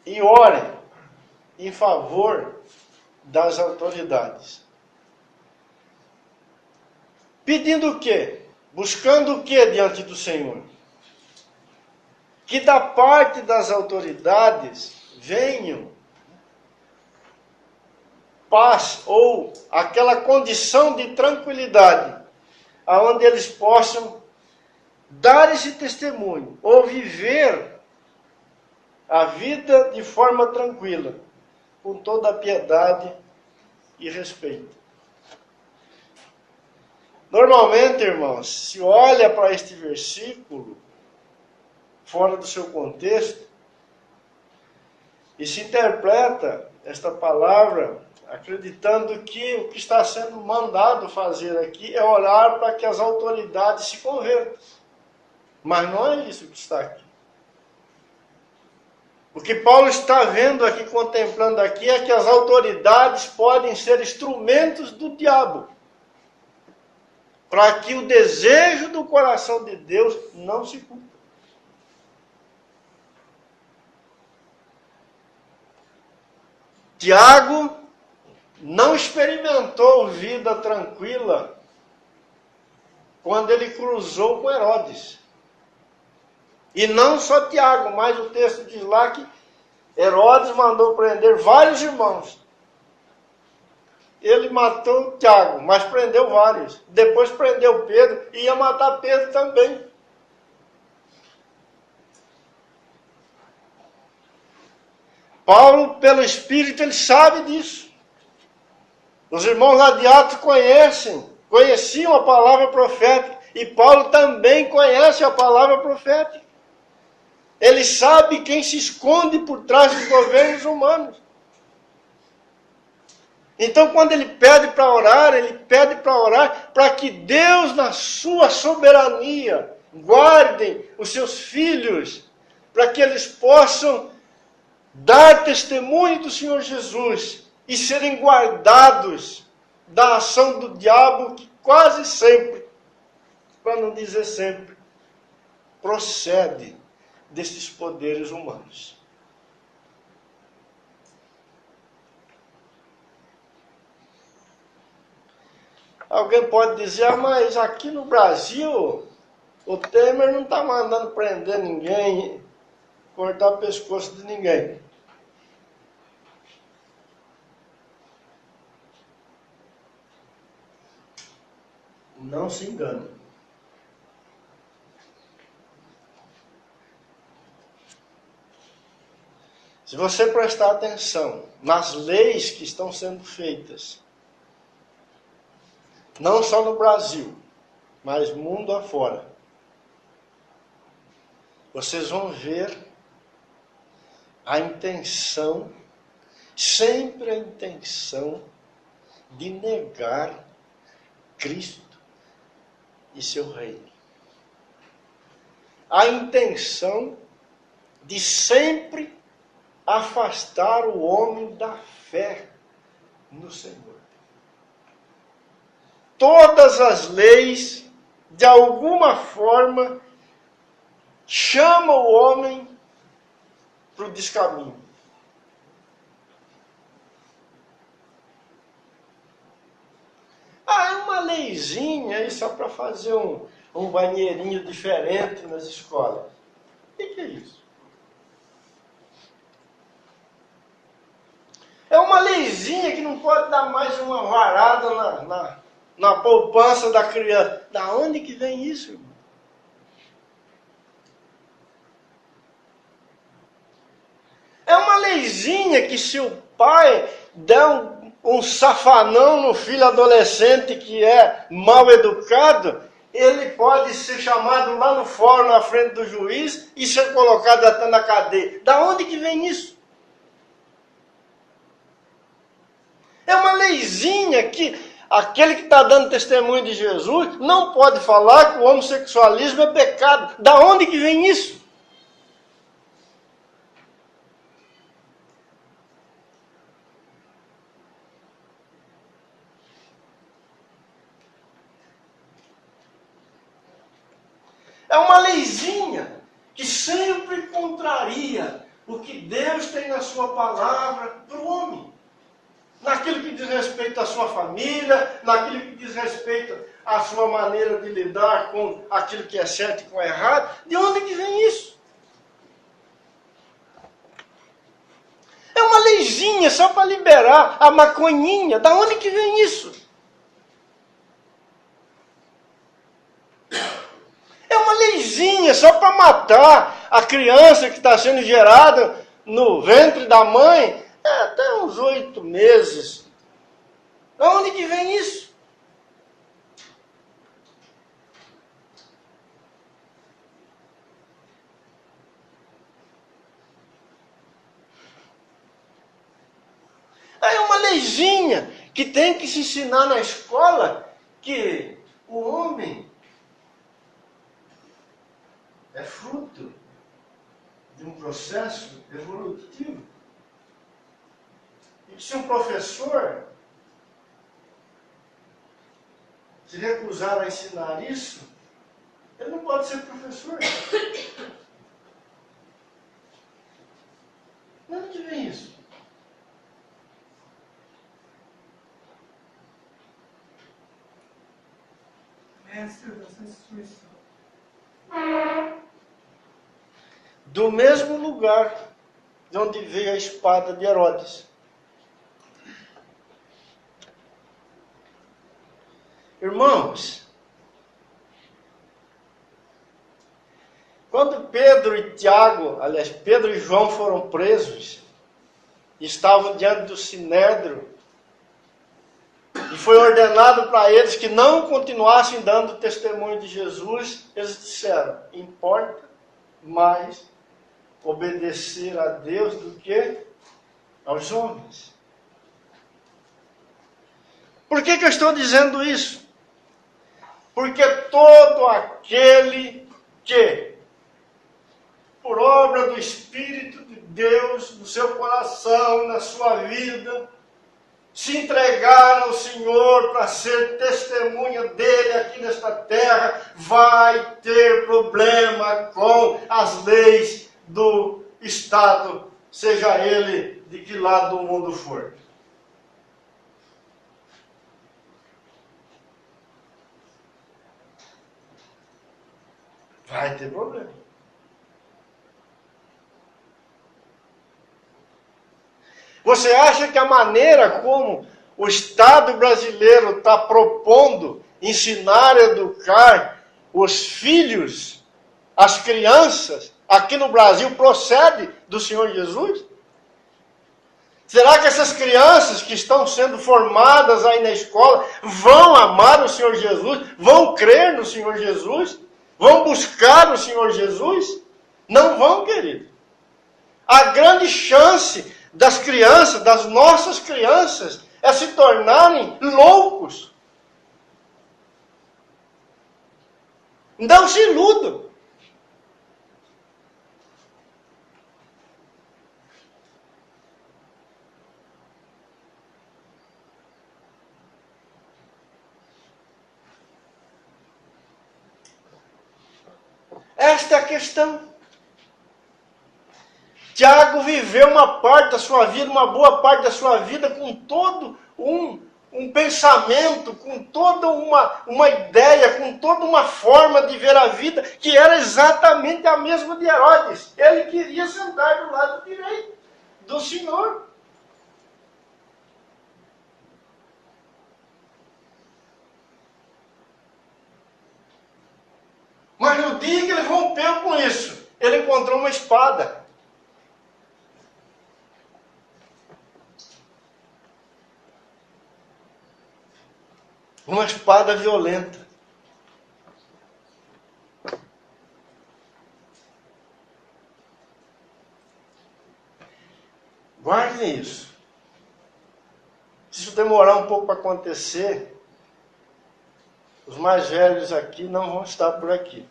e orem em favor das autoridades. Pedindo o quê? Buscando o quê diante do Senhor? Que da parte das autoridades venham paz ou aquela condição de tranquilidade, aonde eles possam dar esse testemunho ou viver a vida de forma tranquila, com toda a piedade e respeito. Normalmente, irmãos, se olha para este versículo fora do seu contexto e se interpreta esta palavra acreditando que o que está sendo mandado fazer aqui é orar para que as autoridades se convertam. Mas não é isso que está aqui. O que Paulo está vendo aqui, contemplando aqui, é que as autoridades podem ser instrumentos do diabo, para que o desejo do coração de Deus não se cumpra. Tiago não experimentou vida tranquila quando ele cruzou com Herodes. E não só Tiago, mas o texto diz lá que Herodes mandou prender vários irmãos. Ele matou Tiago, mas prendeu vários. Depois prendeu Pedro e ia matar Pedro também. Paulo, pelo Espírito, ele sabe disso. Os irmãos lá de Atos conheciam a palavra profética. E Paulo também conhece a palavra profética. Ele sabe quem se esconde por trás dos governos humanos. Então, quando ele pede para orar para que Deus, na sua soberania, guarde os seus filhos, para que eles possam dar testemunho do Senhor Jesus e serem guardados da ação do diabo, que quase sempre, para não dizer sempre, procede desses poderes humanos. Alguém pode dizer, mas aqui no Brasil, o Temer não está mandando prender ninguém, cortar o pescoço de ninguém. Não se engane. Se você prestar atenção nas leis que estão sendo feitas, não só no Brasil, mas mundo afora, vocês vão ver a intenção, sempre a intenção de negar Cristo e seu reino. A intenção de sempre afastar o homem da fé no Senhor. Todas as leis, de alguma forma, chamam o homem para o descaminho. É uma leizinha aí só para fazer um banheirinho diferente nas escolas. O que é isso? É uma leizinha que não pode dar mais uma varada na poupança da criança. Da onde que vem isso, irmão? É uma leizinha que se o pai der um safanão no filho adolescente que é mal educado, ele pode ser chamado lá no fórum, na frente do juiz, e ser colocado até na cadeia. Da onde que vem isso? É uma leizinha que aquele que está dando testemunho de Jesus não pode falar que o homossexualismo é pecado. Da onde que vem isso? É uma leizinha que sempre contraria o que Deus tem na sua palavra para o homem. Naquilo que diz respeito à sua família, naquilo que diz respeito à sua maneira de lidar com aquilo que é certo e com o errado. De onde que vem isso? É uma leizinha só para liberar a maconhinha. Da onde que vem isso? É uma leizinha só para matar a criança que está sendo gerada no ventre da mãe até uns 8 meses. De onde que vem isso? É uma leizinha que tem que se ensinar na escola que o homem é fruto de um processo evolutivo. E que se um professor se recusar a ensinar isso, ele não pode ser professor. De onde vem isso? mestre dessa destruição. Do mesmo lugar de onde veio a espada de Herodes. Irmãos, quando Pedro e Tiago, aliás, Pedro e João foram presos, estavam diante do Sinédrio, e foi ordenado para eles que não continuassem dando testemunho de Jesus, eles disseram: importa mais obedecer a Deus do que aos homens. Por que eu estou dizendo isso? Porque todo aquele que, por obra do Espírito de Deus, no seu coração, na sua vida, se entregar ao Senhor para ser testemunha dele aqui nesta terra, vai ter problema com as leis do Estado, seja ele de que lado do mundo for. Vai ter problema. Você acha que a maneira como o Estado brasileiro está propondo ensinar, educar os filhos, as crianças, aqui no Brasil, procede do Senhor Jesus? Será que essas crianças que estão sendo formadas aí na escola vão amar o Senhor Jesus? Vão crer no Senhor Jesus? Vão buscar o Senhor Jesus? Não vão, querido. A grande chance das crianças, das nossas crianças, é se tornarem loucos. Não se iludam. Esta é a questão. Tiago viveu uma parte da sua vida, uma boa parte da sua vida, com todo um pensamento, com toda uma ideia, com toda uma forma de ver a vida, que era exatamente a mesma de Herodes. Ele queria sentar do lado direito do Senhor. Mas no dia que ele rompeu com isso, ele encontrou uma espada. Uma espada violenta. Guardem isso. Se isso demorar um pouco para acontecer, os mais velhos aqui não vão estar por aqui.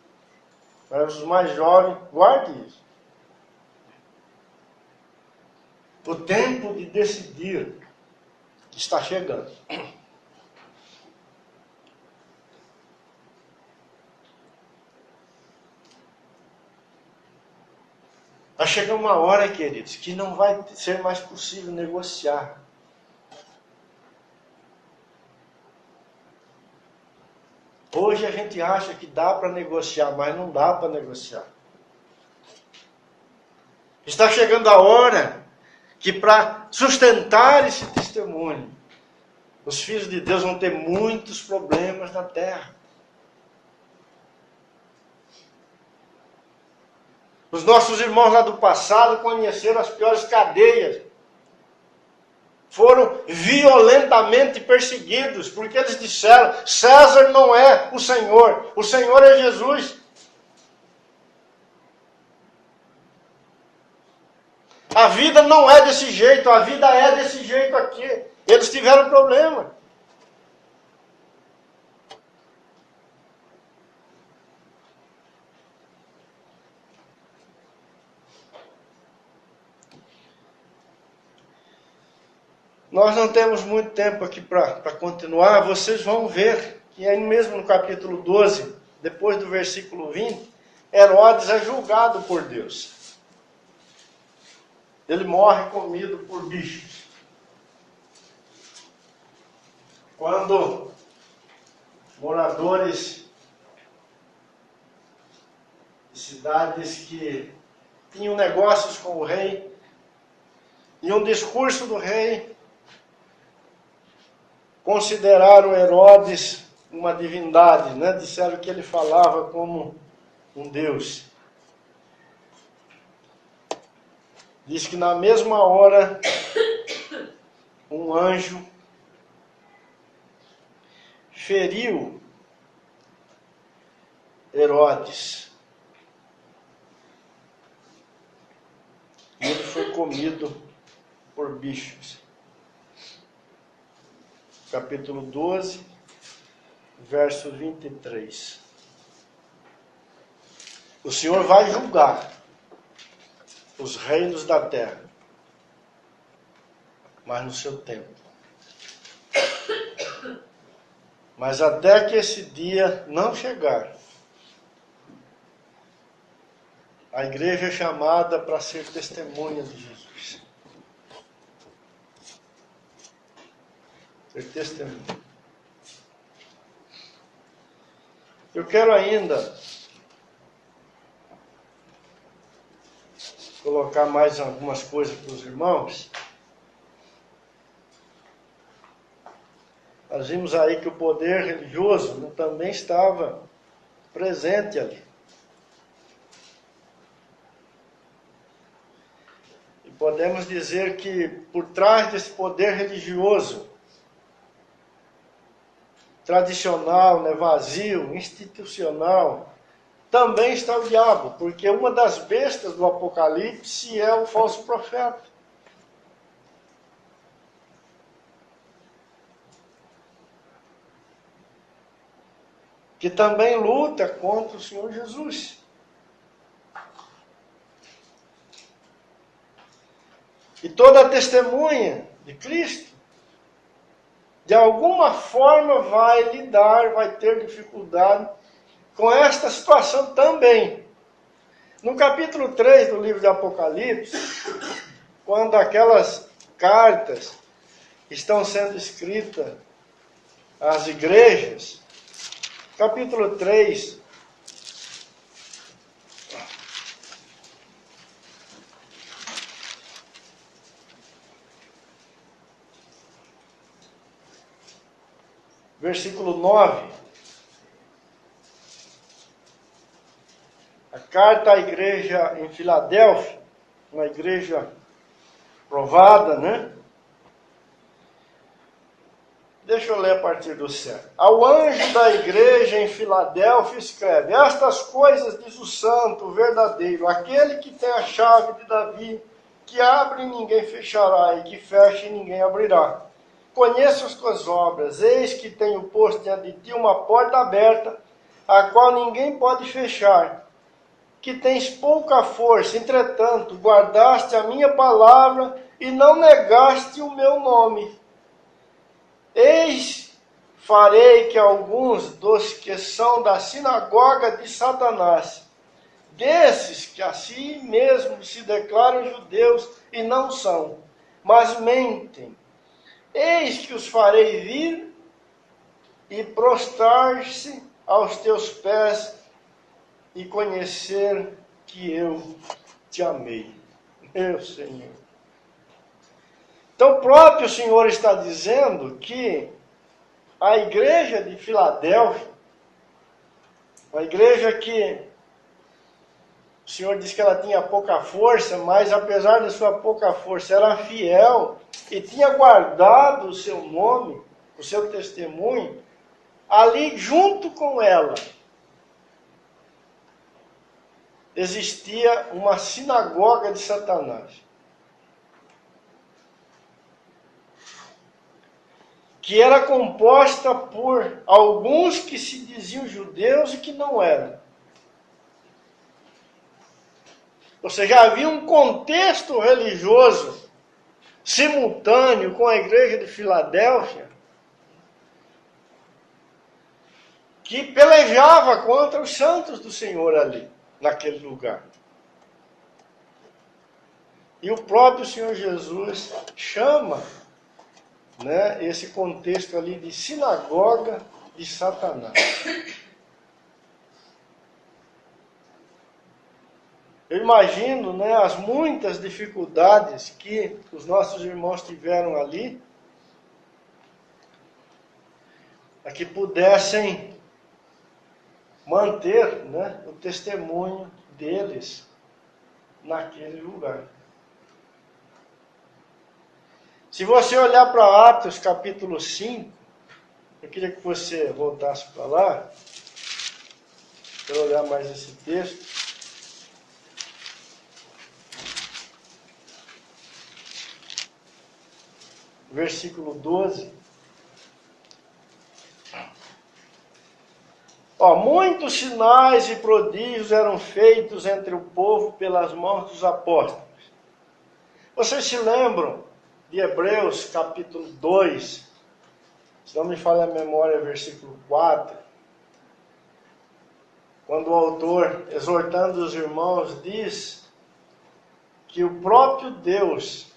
Mas os mais jovens, guardem isso. O tempo de decidir está chegando. Vai chegar uma hora, queridos, que não vai ser mais possível negociar. Hoje a gente acha que dá para negociar, mas não dá para negociar. Está chegando a hora que, para sustentar esse testemunho, os filhos de Deus vão ter muitos problemas na terra. Os nossos irmãos lá do passado conheceram as piores cadeias. Foram violentamente perseguidos, porque eles disseram: César não é o Senhor é Jesus. A vida não é desse jeito, a vida é desse jeito aqui. Eles tiveram problema. Nós não temos muito tempo aqui para continuar. Vocês vão ver que aí mesmo no capítulo 12, depois do versículo 20, Herodes é julgado por Deus. Ele morre comido por bichos. Quando moradores cidades que tinham negócios com o rei, e um discurso do rei, consideraram Herodes uma divindade, né? Disseram que ele falava como um deus. Diz que na mesma hora, um anjo feriu Herodes. E ele foi comido por bichos. Capítulo 12, verso 23. O Senhor vai julgar os reinos da terra, mas no seu tempo. Mas até que esse dia não chegar, a igreja é chamada para ser testemunha de Jesus. Ser testemunha. Eu quero ainda colocar mais algumas coisas para os irmãos. Nós vimos aí que o poder religioso também estava presente ali. E podemos dizer que por trás desse poder religioso, tradicional, né, vazio, institucional, também está o diabo, porque uma das bestas do Apocalipse é o falso profeta. Que também luta contra o Senhor Jesus. E toda testemunha de Cristo, de alguma forma vai lidar, vai ter dificuldade com esta situação também. No capítulo 3 do livro de Apocalipse, quando aquelas cartas estão sendo escritas às igrejas, capítulo 3, versículo 9. A carta à igreja em Filadélfia, uma igreja provada, né? Deixa eu ler a partir do 7. Ao anjo da igreja em Filadélfia escreve: estas coisas diz o santo, o verdadeiro, aquele que tem a chave de Davi, que abre e ninguém fechará, e que fecha e ninguém abrirá. Conheço as tuas obras, eis que tenho posto diante de ti uma porta aberta, a qual ninguém pode fechar, que tens pouca força, entretanto, guardaste a minha palavra e não negaste o meu nome. Eis, farei que alguns dos que são da sinagoga de Satanás, desses que a si mesmos se declaram judeus e não são, mas mentem, eis que os farei vir e prostrar-se aos teus pés e conhecer que eu te amei, meu Senhor. Então o próprio Senhor está dizendo que a igreja de Filadélfia, uma igreja que o Senhor disse que ela tinha pouca força, mas apesar de sua pouca força, era fiel e tinha guardado o seu nome, o seu testemunho, ali junto com ela existia uma sinagoga de Satanás, que era composta por alguns que se diziam judeus e que não eram. Ou seja, havia um contexto religioso simultâneo com a igreja de Filadélfia que pelejava contra os santos do Senhor ali, naquele lugar. E o próprio Senhor Jesus chama, né, esse contexto ali de sinagoga de Satanás. Eu imagino, né, as muitas dificuldades que os nossos irmãos tiveram ali, a que pudessem manter, né, o testemunho deles naquele lugar. Se você olhar para Atos capítulo 5, eu queria que você voltasse para lá, para olhar mais esse texto. Versículo 12. Muitos sinais e prodígios eram feitos entre o povo pelas mãos dos apóstolos. Vocês se lembram de Hebreus capítulo 2, se não me falha a memória, versículo 4, quando o autor, exortando os irmãos, diz que o próprio Deus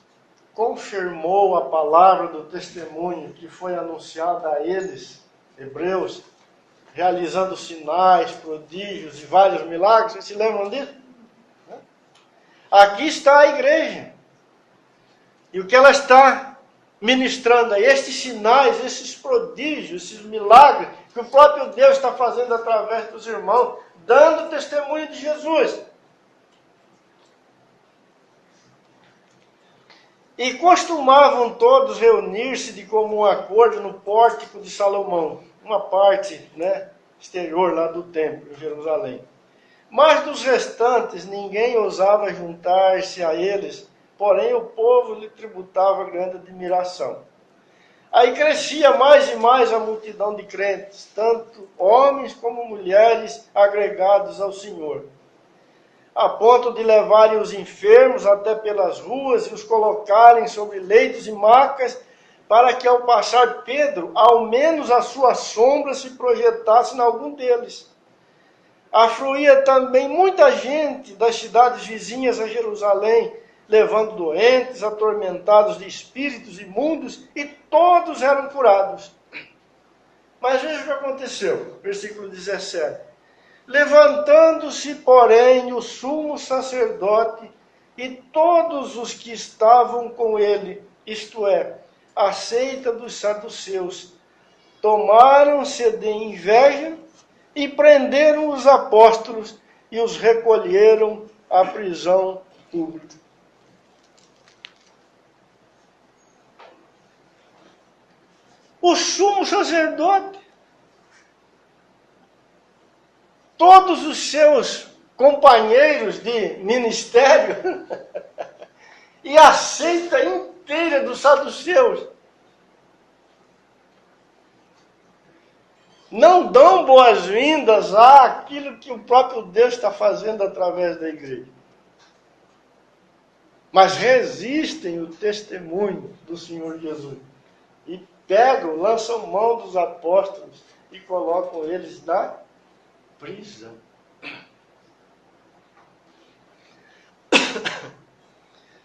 confirmou a palavra do testemunho que foi anunciada a eles, hebreus, realizando sinais, prodígios e vários milagres. Vocês se lembram disso? Aqui está a igreja. E o que ela está ministrando é estes sinais, esses prodígios, esses milagres que o próprio Deus está fazendo através dos irmãos, dando testemunho de Jesus. E costumavam todos reunir-se de comum acordo no pórtico de Salomão, uma parte, né, exterior lá do templo, em Jerusalém. Mas dos restantes ninguém ousava juntar-se a eles, porém o povo lhe tributava grande admiração. Aí crescia mais e mais a multidão de crentes, tanto homens como mulheres agregados ao Senhor, a ponto de levarem os enfermos até pelas ruas e os colocarem sobre leitos e macas, para que ao passar Pedro, ao menos a sua sombra se projetasse em algum deles. Afluía também muita gente das cidades vizinhas a Jerusalém, levando doentes, atormentados de espíritos imundos, e todos eram curados. Mas veja o que aconteceu, versículo 17. Levantando-se, porém, o sumo sacerdote e todos os que estavam com ele, isto é, a seita dos saduceus, tomaram-se de inveja e prenderam os apóstolos e os recolheram à prisão pública. O sumo sacerdote, todos os seus companheiros de ministério e a seita inteira dos saduceus não dão boas-vindas àquilo que o próprio Deus está fazendo através da igreja. Mas resistem o testemunho do Senhor Jesus. E pegam, lançam mão dos apóstolos e colocam eles na prisão.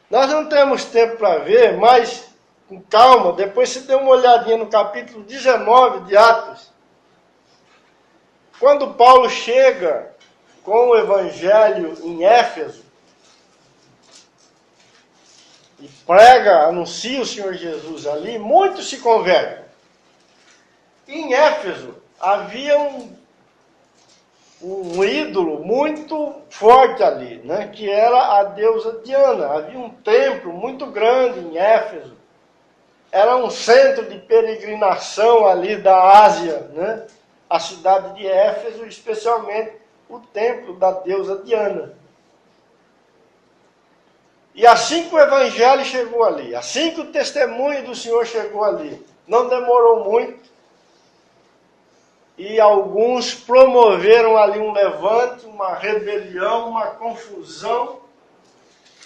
Nós não temos tempo para ver, mas com calma, depois você dê uma olhadinha no capítulo 19 de Atos. Quando Paulo chega com o evangelho em Éfeso, e prega, anuncia o Senhor Jesus ali, muitos se convertem. Em Éfeso havia um ídolo muito forte ali, né, que era a deusa Diana. Havia um templo muito grande em Éfeso. Era um centro de peregrinação ali da Ásia, né, a cidade de Éfeso, especialmente o templo da deusa Diana. E assim que o evangelho chegou ali, assim que o testemunho do Senhor chegou ali, não demorou muito, e alguns promoveram ali um levante, uma rebelião, uma confusão.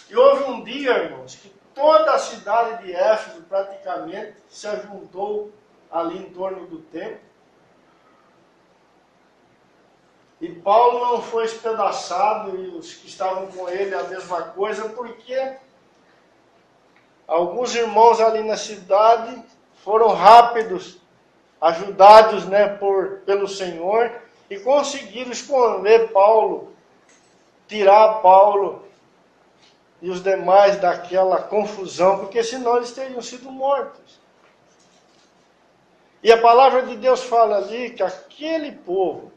E houve um dia, irmãos, que toda a cidade de Éfeso praticamente se ajuntou ali em torno do templo. E Paulo não foi espedaçado, e os que estavam com ele a mesma coisa, porque alguns irmãos ali na cidade foram rápidos, ajudados, né, pelo Senhor, e conseguiram esconder Paulo tirar Paulo e os demais daquela confusão, porque senão eles teriam sido mortos. E a palavra de Deus fala ali que aquele povo,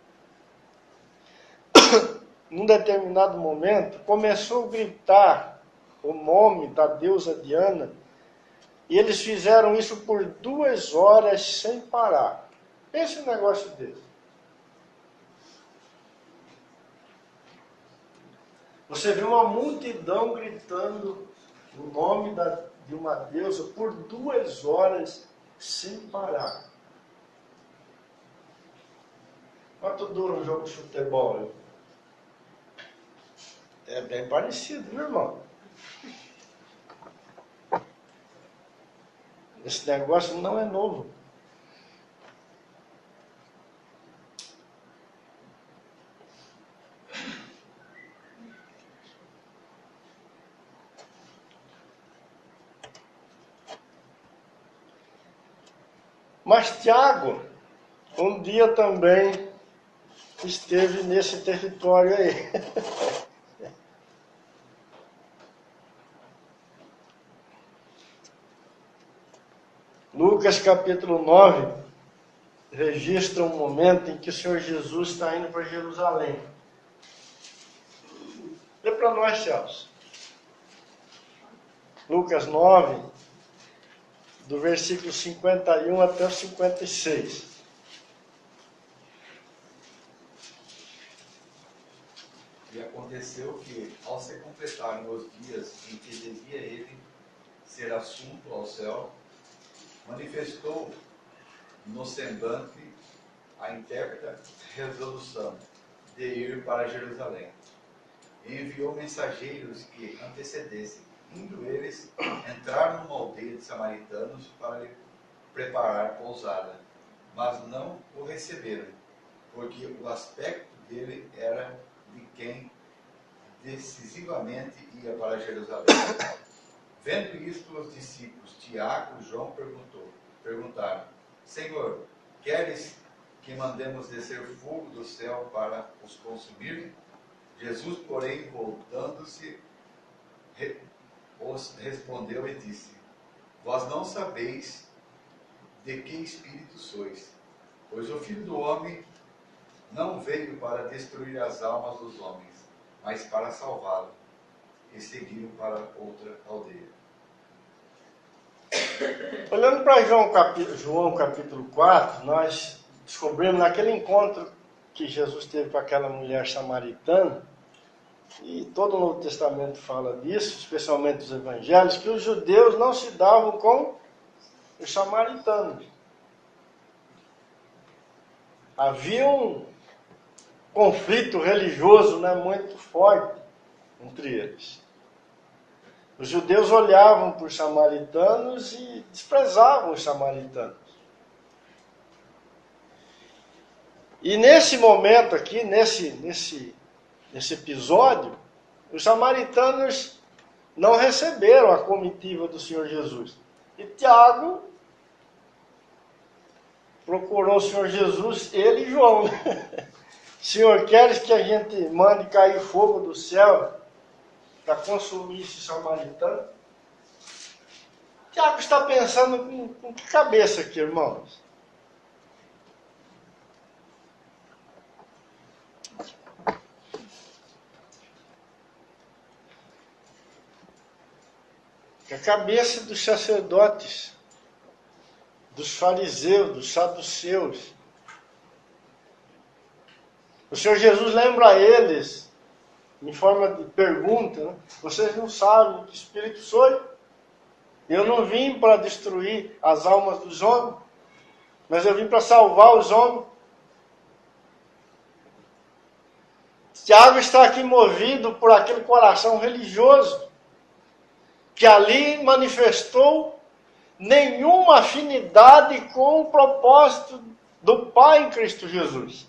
num determinado momento, começou a gritar o nome da deusa Diana, e eles fizeram isso por 2 horas sem parar. Pense um negócio desse. Você vê uma multidão gritando o nome de uma deusa por 2 horas sem parar. Quanto dura um jogo de futebol? É bem parecido, meu irmão. Esse negócio não é novo. Mas Tiago, um dia também esteve nesse território aí. Lucas capítulo 9 registra um momento em que o Senhor Jesus está indo para Jerusalém. Lê para nós, Celso. Lucas 9, do versículo 51 até o 56. E aconteceu que, ao se completarem os dias em que devia ele ser assunto ao céu, manifestou no semblante a intérpreta resolução de ir para Jerusalém. E enviou mensageiros que antecedessem. Indo eles, entraram numa aldeia de samaritanos para lhe preparar pousada, mas não o receberam, porque o aspecto dele era de quem decisivamente ia para Jerusalém. Vendo isto, os discípulos Tiago e João perguntaram: Senhor, queres que mandemos descer fogo do céu para os consumir? Jesus, porém, voltando-se, os respondeu e disse: Vós não sabeis de que espírito sois, pois o Filho do Homem não veio para destruir as almas dos homens, mas para salvá-las. E seguiram para outra aldeia. Olhando para João capítulo 4, nós descobrimos naquele encontro que Jesus teve com aquela mulher samaritana, e todo o Novo Testamento fala disso, especialmente os evangelhos, que os judeus não se davam com os samaritanos. Havia um conflito religioso, né, muito forte entre eles. Os judeus olhavam para os samaritanos e desprezavam os samaritanos. E nesse momento aqui, nesse episódio, os samaritanos não receberam a comitiva do Senhor Jesus. E Tiago procurou o Senhor Jesus, ele e João. Senhor, queres que a gente mande cair fogo do céu para consumir esse samaritano? Tiago está pensando com que cabeça aqui, irmãos? A cabeça dos sacerdotes, dos fariseus, dos saduceus. O Senhor Jesus lembra a eles, em forma de pergunta, né? Vocês não sabem que espírito sou? Eu não vim para destruir as almas dos homens, mas eu vim para salvar os homens. Tiago está aqui movido por aquele coração religioso, que ali manifestou nenhuma afinidade com o propósito do Pai em Cristo Jesus.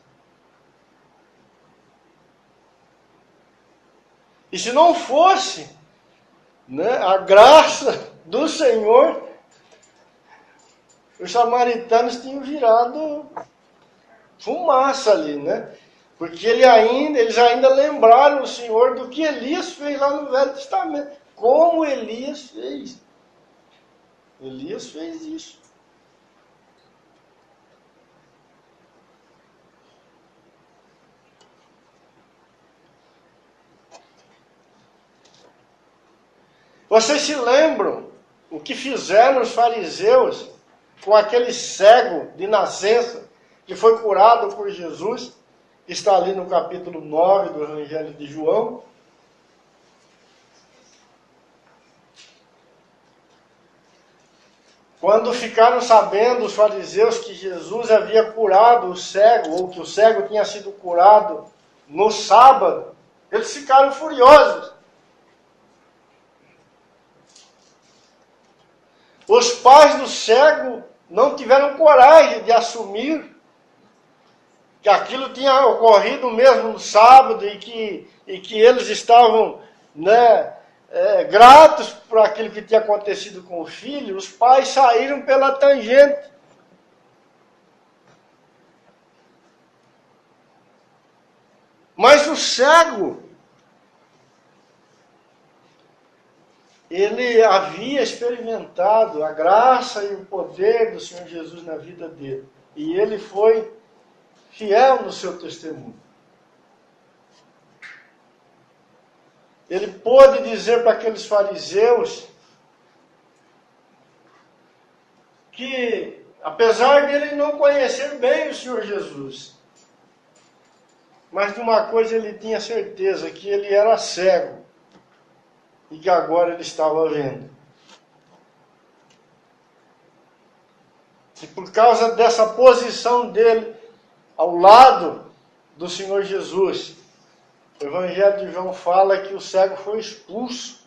E se não fosse, né, a graça do Senhor, os samaritanos tinham virado fumaça ali, né? Porque eles ainda lembraram o Senhor do que Elias fez lá no Velho Testamento. Como Elias fez. Elias fez isso. Vocês se lembram o que fizeram os fariseus com aquele cego de nascença que foi curado por Jesus? Está ali no capítulo 9 do Evangelho de João. Quando ficaram sabendo os fariseus que Jesus havia curado o cego, ou que o cego tinha sido curado no sábado, eles ficaram furiosos. Os pais do cego não tiveram coragem de assumir que aquilo tinha ocorrido mesmo no sábado e que eles estavam, gratos por aquilo que tinha acontecido com o filho. Os pais saíram pela tangente. Mas o cego, ele havia experimentado a graça e o poder do Senhor Jesus na vida dele. E ele foi fiel no seu testemunho. Ele pôde dizer para aqueles fariseus que, apesar dele não conhecer bem o Senhor Jesus, mas de uma coisa ele tinha certeza, que ele era cego e que agora ele estava vendo. E por causa dessa posição dele ao lado do Senhor Jesus, o Evangelho de João fala que o cego foi expulso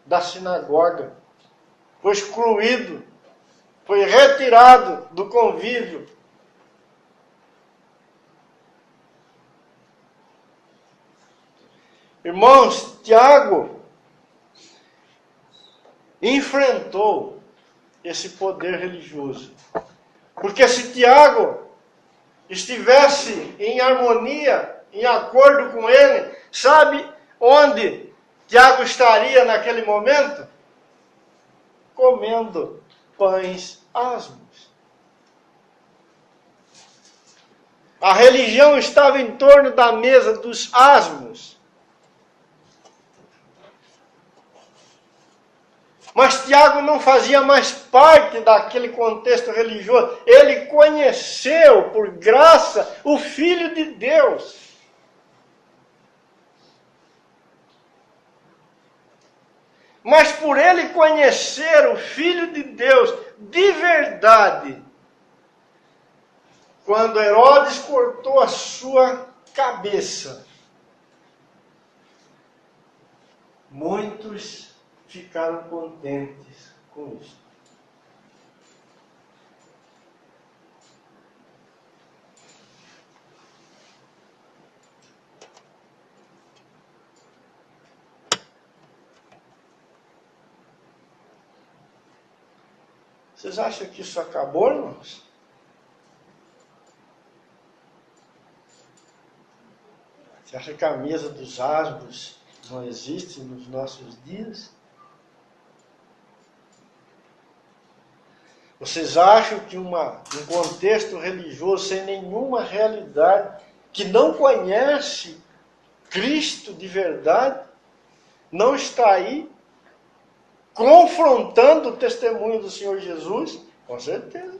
da sinagoga, foi excluído, foi retirado do convívio. Irmãos, Tiago enfrentou esse poder religioso. Porque se Tiago estivesse em harmonia, em acordo com ele, sabe onde Tiago estaria naquele momento? Comendo pães asmos. A religião estava em torno da mesa dos asmos. Mas Tiago não fazia mais parte daquele contexto religioso. Ele conheceu, por graça, o Filho de Deus. Mas por ele conhecer o Filho de Deus de verdade, quando Herodes cortou a sua cabeça, muitos ficaram contentes com isso. Vocês acham que isso acabou, irmãos? Você acha que a mesa dos asmos não existe nos nossos dias? Vocês acham que um contexto religioso sem nenhuma realidade, que não conhece Cristo de verdade, não está aí confrontando o testemunho do Senhor Jesus? Com certeza.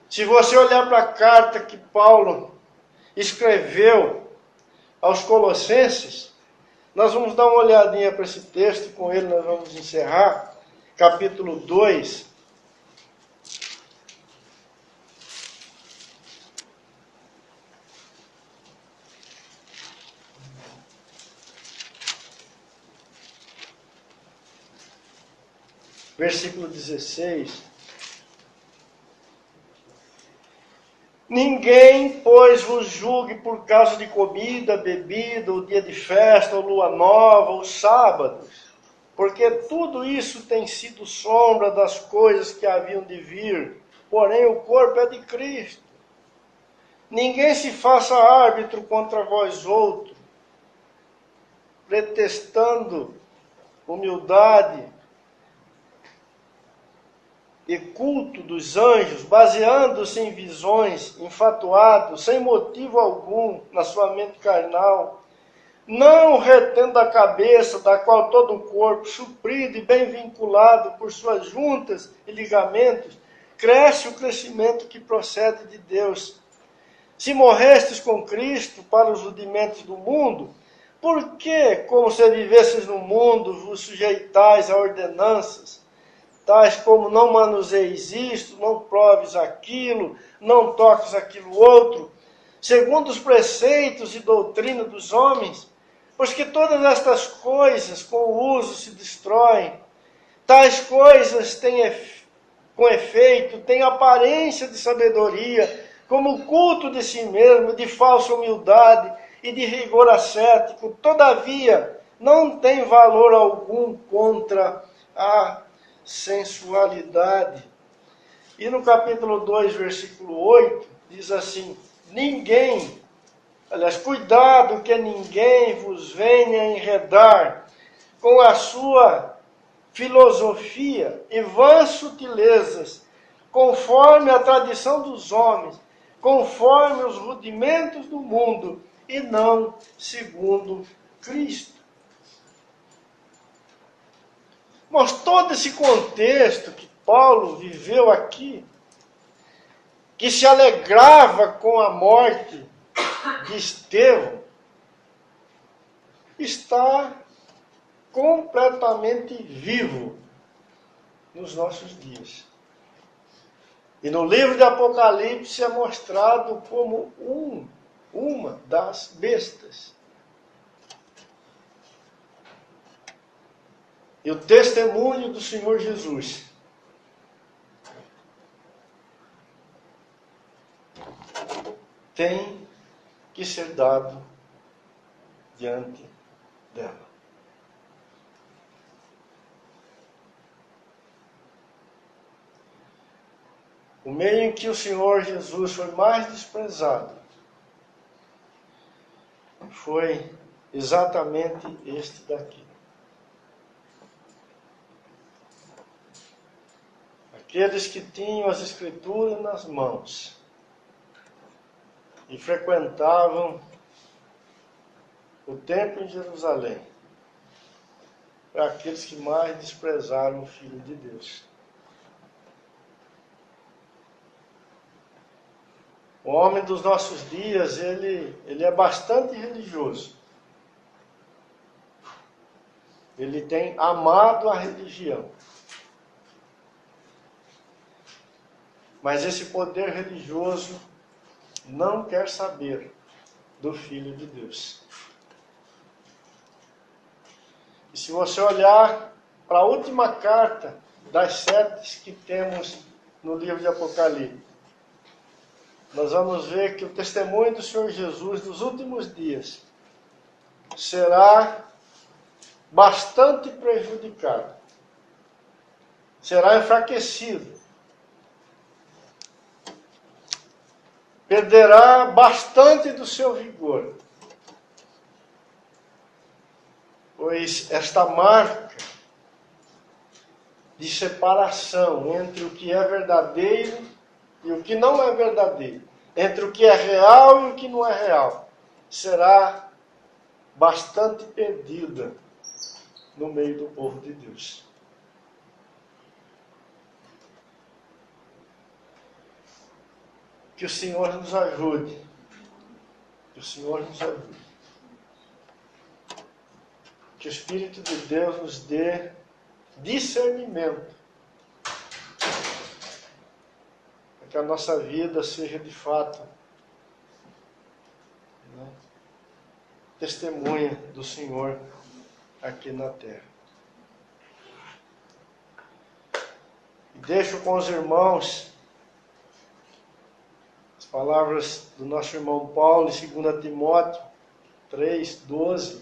Se você olhar para a carta que Paulo escreveu aos Colossenses, nós vamos dar uma olhadinha para esse texto, com ele nós vamos encerrar, capítulo 2. Versículo 16. Ninguém, pois, vos julgue por causa de comida, bebida, ou dia de festa, ou lua nova, ou sábados, porque tudo isso tem sido sombra das coisas que haviam de vir, porém o corpo é de Cristo. Ninguém se faça árbitro contra vós outros, pretextando humildade e culto dos anjos, baseando-se em visões, infatuado, sem motivo algum na sua mente carnal, não retendo a cabeça, da qual todo o corpo, suprido e bem vinculado por suas juntas e ligamentos, cresce o crescimento que procede de Deus. Se morrestes com Cristo para os rudimentos do mundo, por que, como se vivesses no mundo, vos sujeitais a ordenanças, tais como não manuseis isto, não proves aquilo, não toques aquilo outro, segundo os preceitos e doutrina dos homens? Pois que todas estas coisas com o uso se destroem. Tais coisas com efeito, têm aparência de sabedoria, como o culto de si mesmo, de falsa humildade e de rigor ascético. Todavia, não tem valor algum contra a sensualidade. E no capítulo 2, versículo 8, diz assim: cuidado que ninguém vos venha enredar com a sua filosofia e vãs sutilezas, conforme a tradição dos homens, conforme os rudimentos do mundo, e não segundo Cristo. Mas todo esse contexto que Paulo viveu aqui, que se alegrava com a morte de Estevão, está completamente vivo nos nossos dias. E no livro de Apocalipse é mostrado como uma das bestas. E o testemunho do Senhor Jesus tem que ser dado diante dela. O meio em que o Senhor Jesus foi mais desprezado foi exatamente este daqui. Aqueles que tinham as Escrituras nas mãos e frequentavam o templo em Jerusalém, para aqueles que mais desprezaram o Filho de Deus. O homem dos nossos dias, ele é bastante religioso. Ele tem amado a religião. Mas esse poder religioso não quer saber do Filho de Deus. E se você olhar para a última carta das 7 que temos no livro de Apocalipse, nós vamos ver que o testemunho do Senhor Jesus nos últimos dias será bastante prejudicado, será enfraquecido, perderá bastante do seu vigor, pois esta marca de separação entre o que é verdadeiro e o que não é verdadeiro, entre o que é real e o que não é real, será bastante perdida no meio do povo de Deus. Que o Senhor nos ajude. Que o Senhor nos ajude. Que o Espírito de Deus nos dê discernimento, para que a nossa vida seja de fato testemunha do Senhor aqui na terra. E deixo com os irmãos as palavras do nosso irmão Paulo em 2 Timóteo 3:12,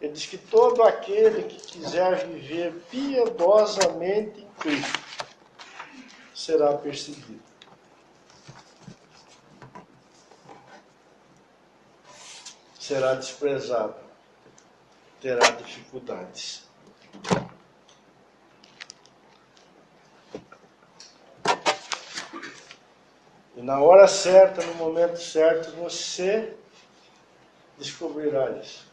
Ele diz que todo aquele que quiser viver piedosamente em Cristo será perseguido. Será desprezado. Terá dificuldades. E na hora certa, no momento certo, você descobrirá isso.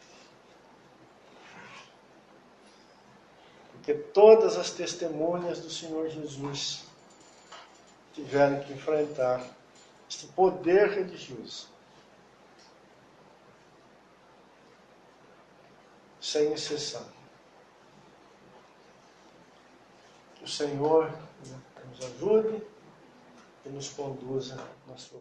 Porque todas as testemunhas do Senhor Jesus tiveram que enfrentar este poder religioso. Sem exceção. Que o Senhor nos ajude e nos conduza na sua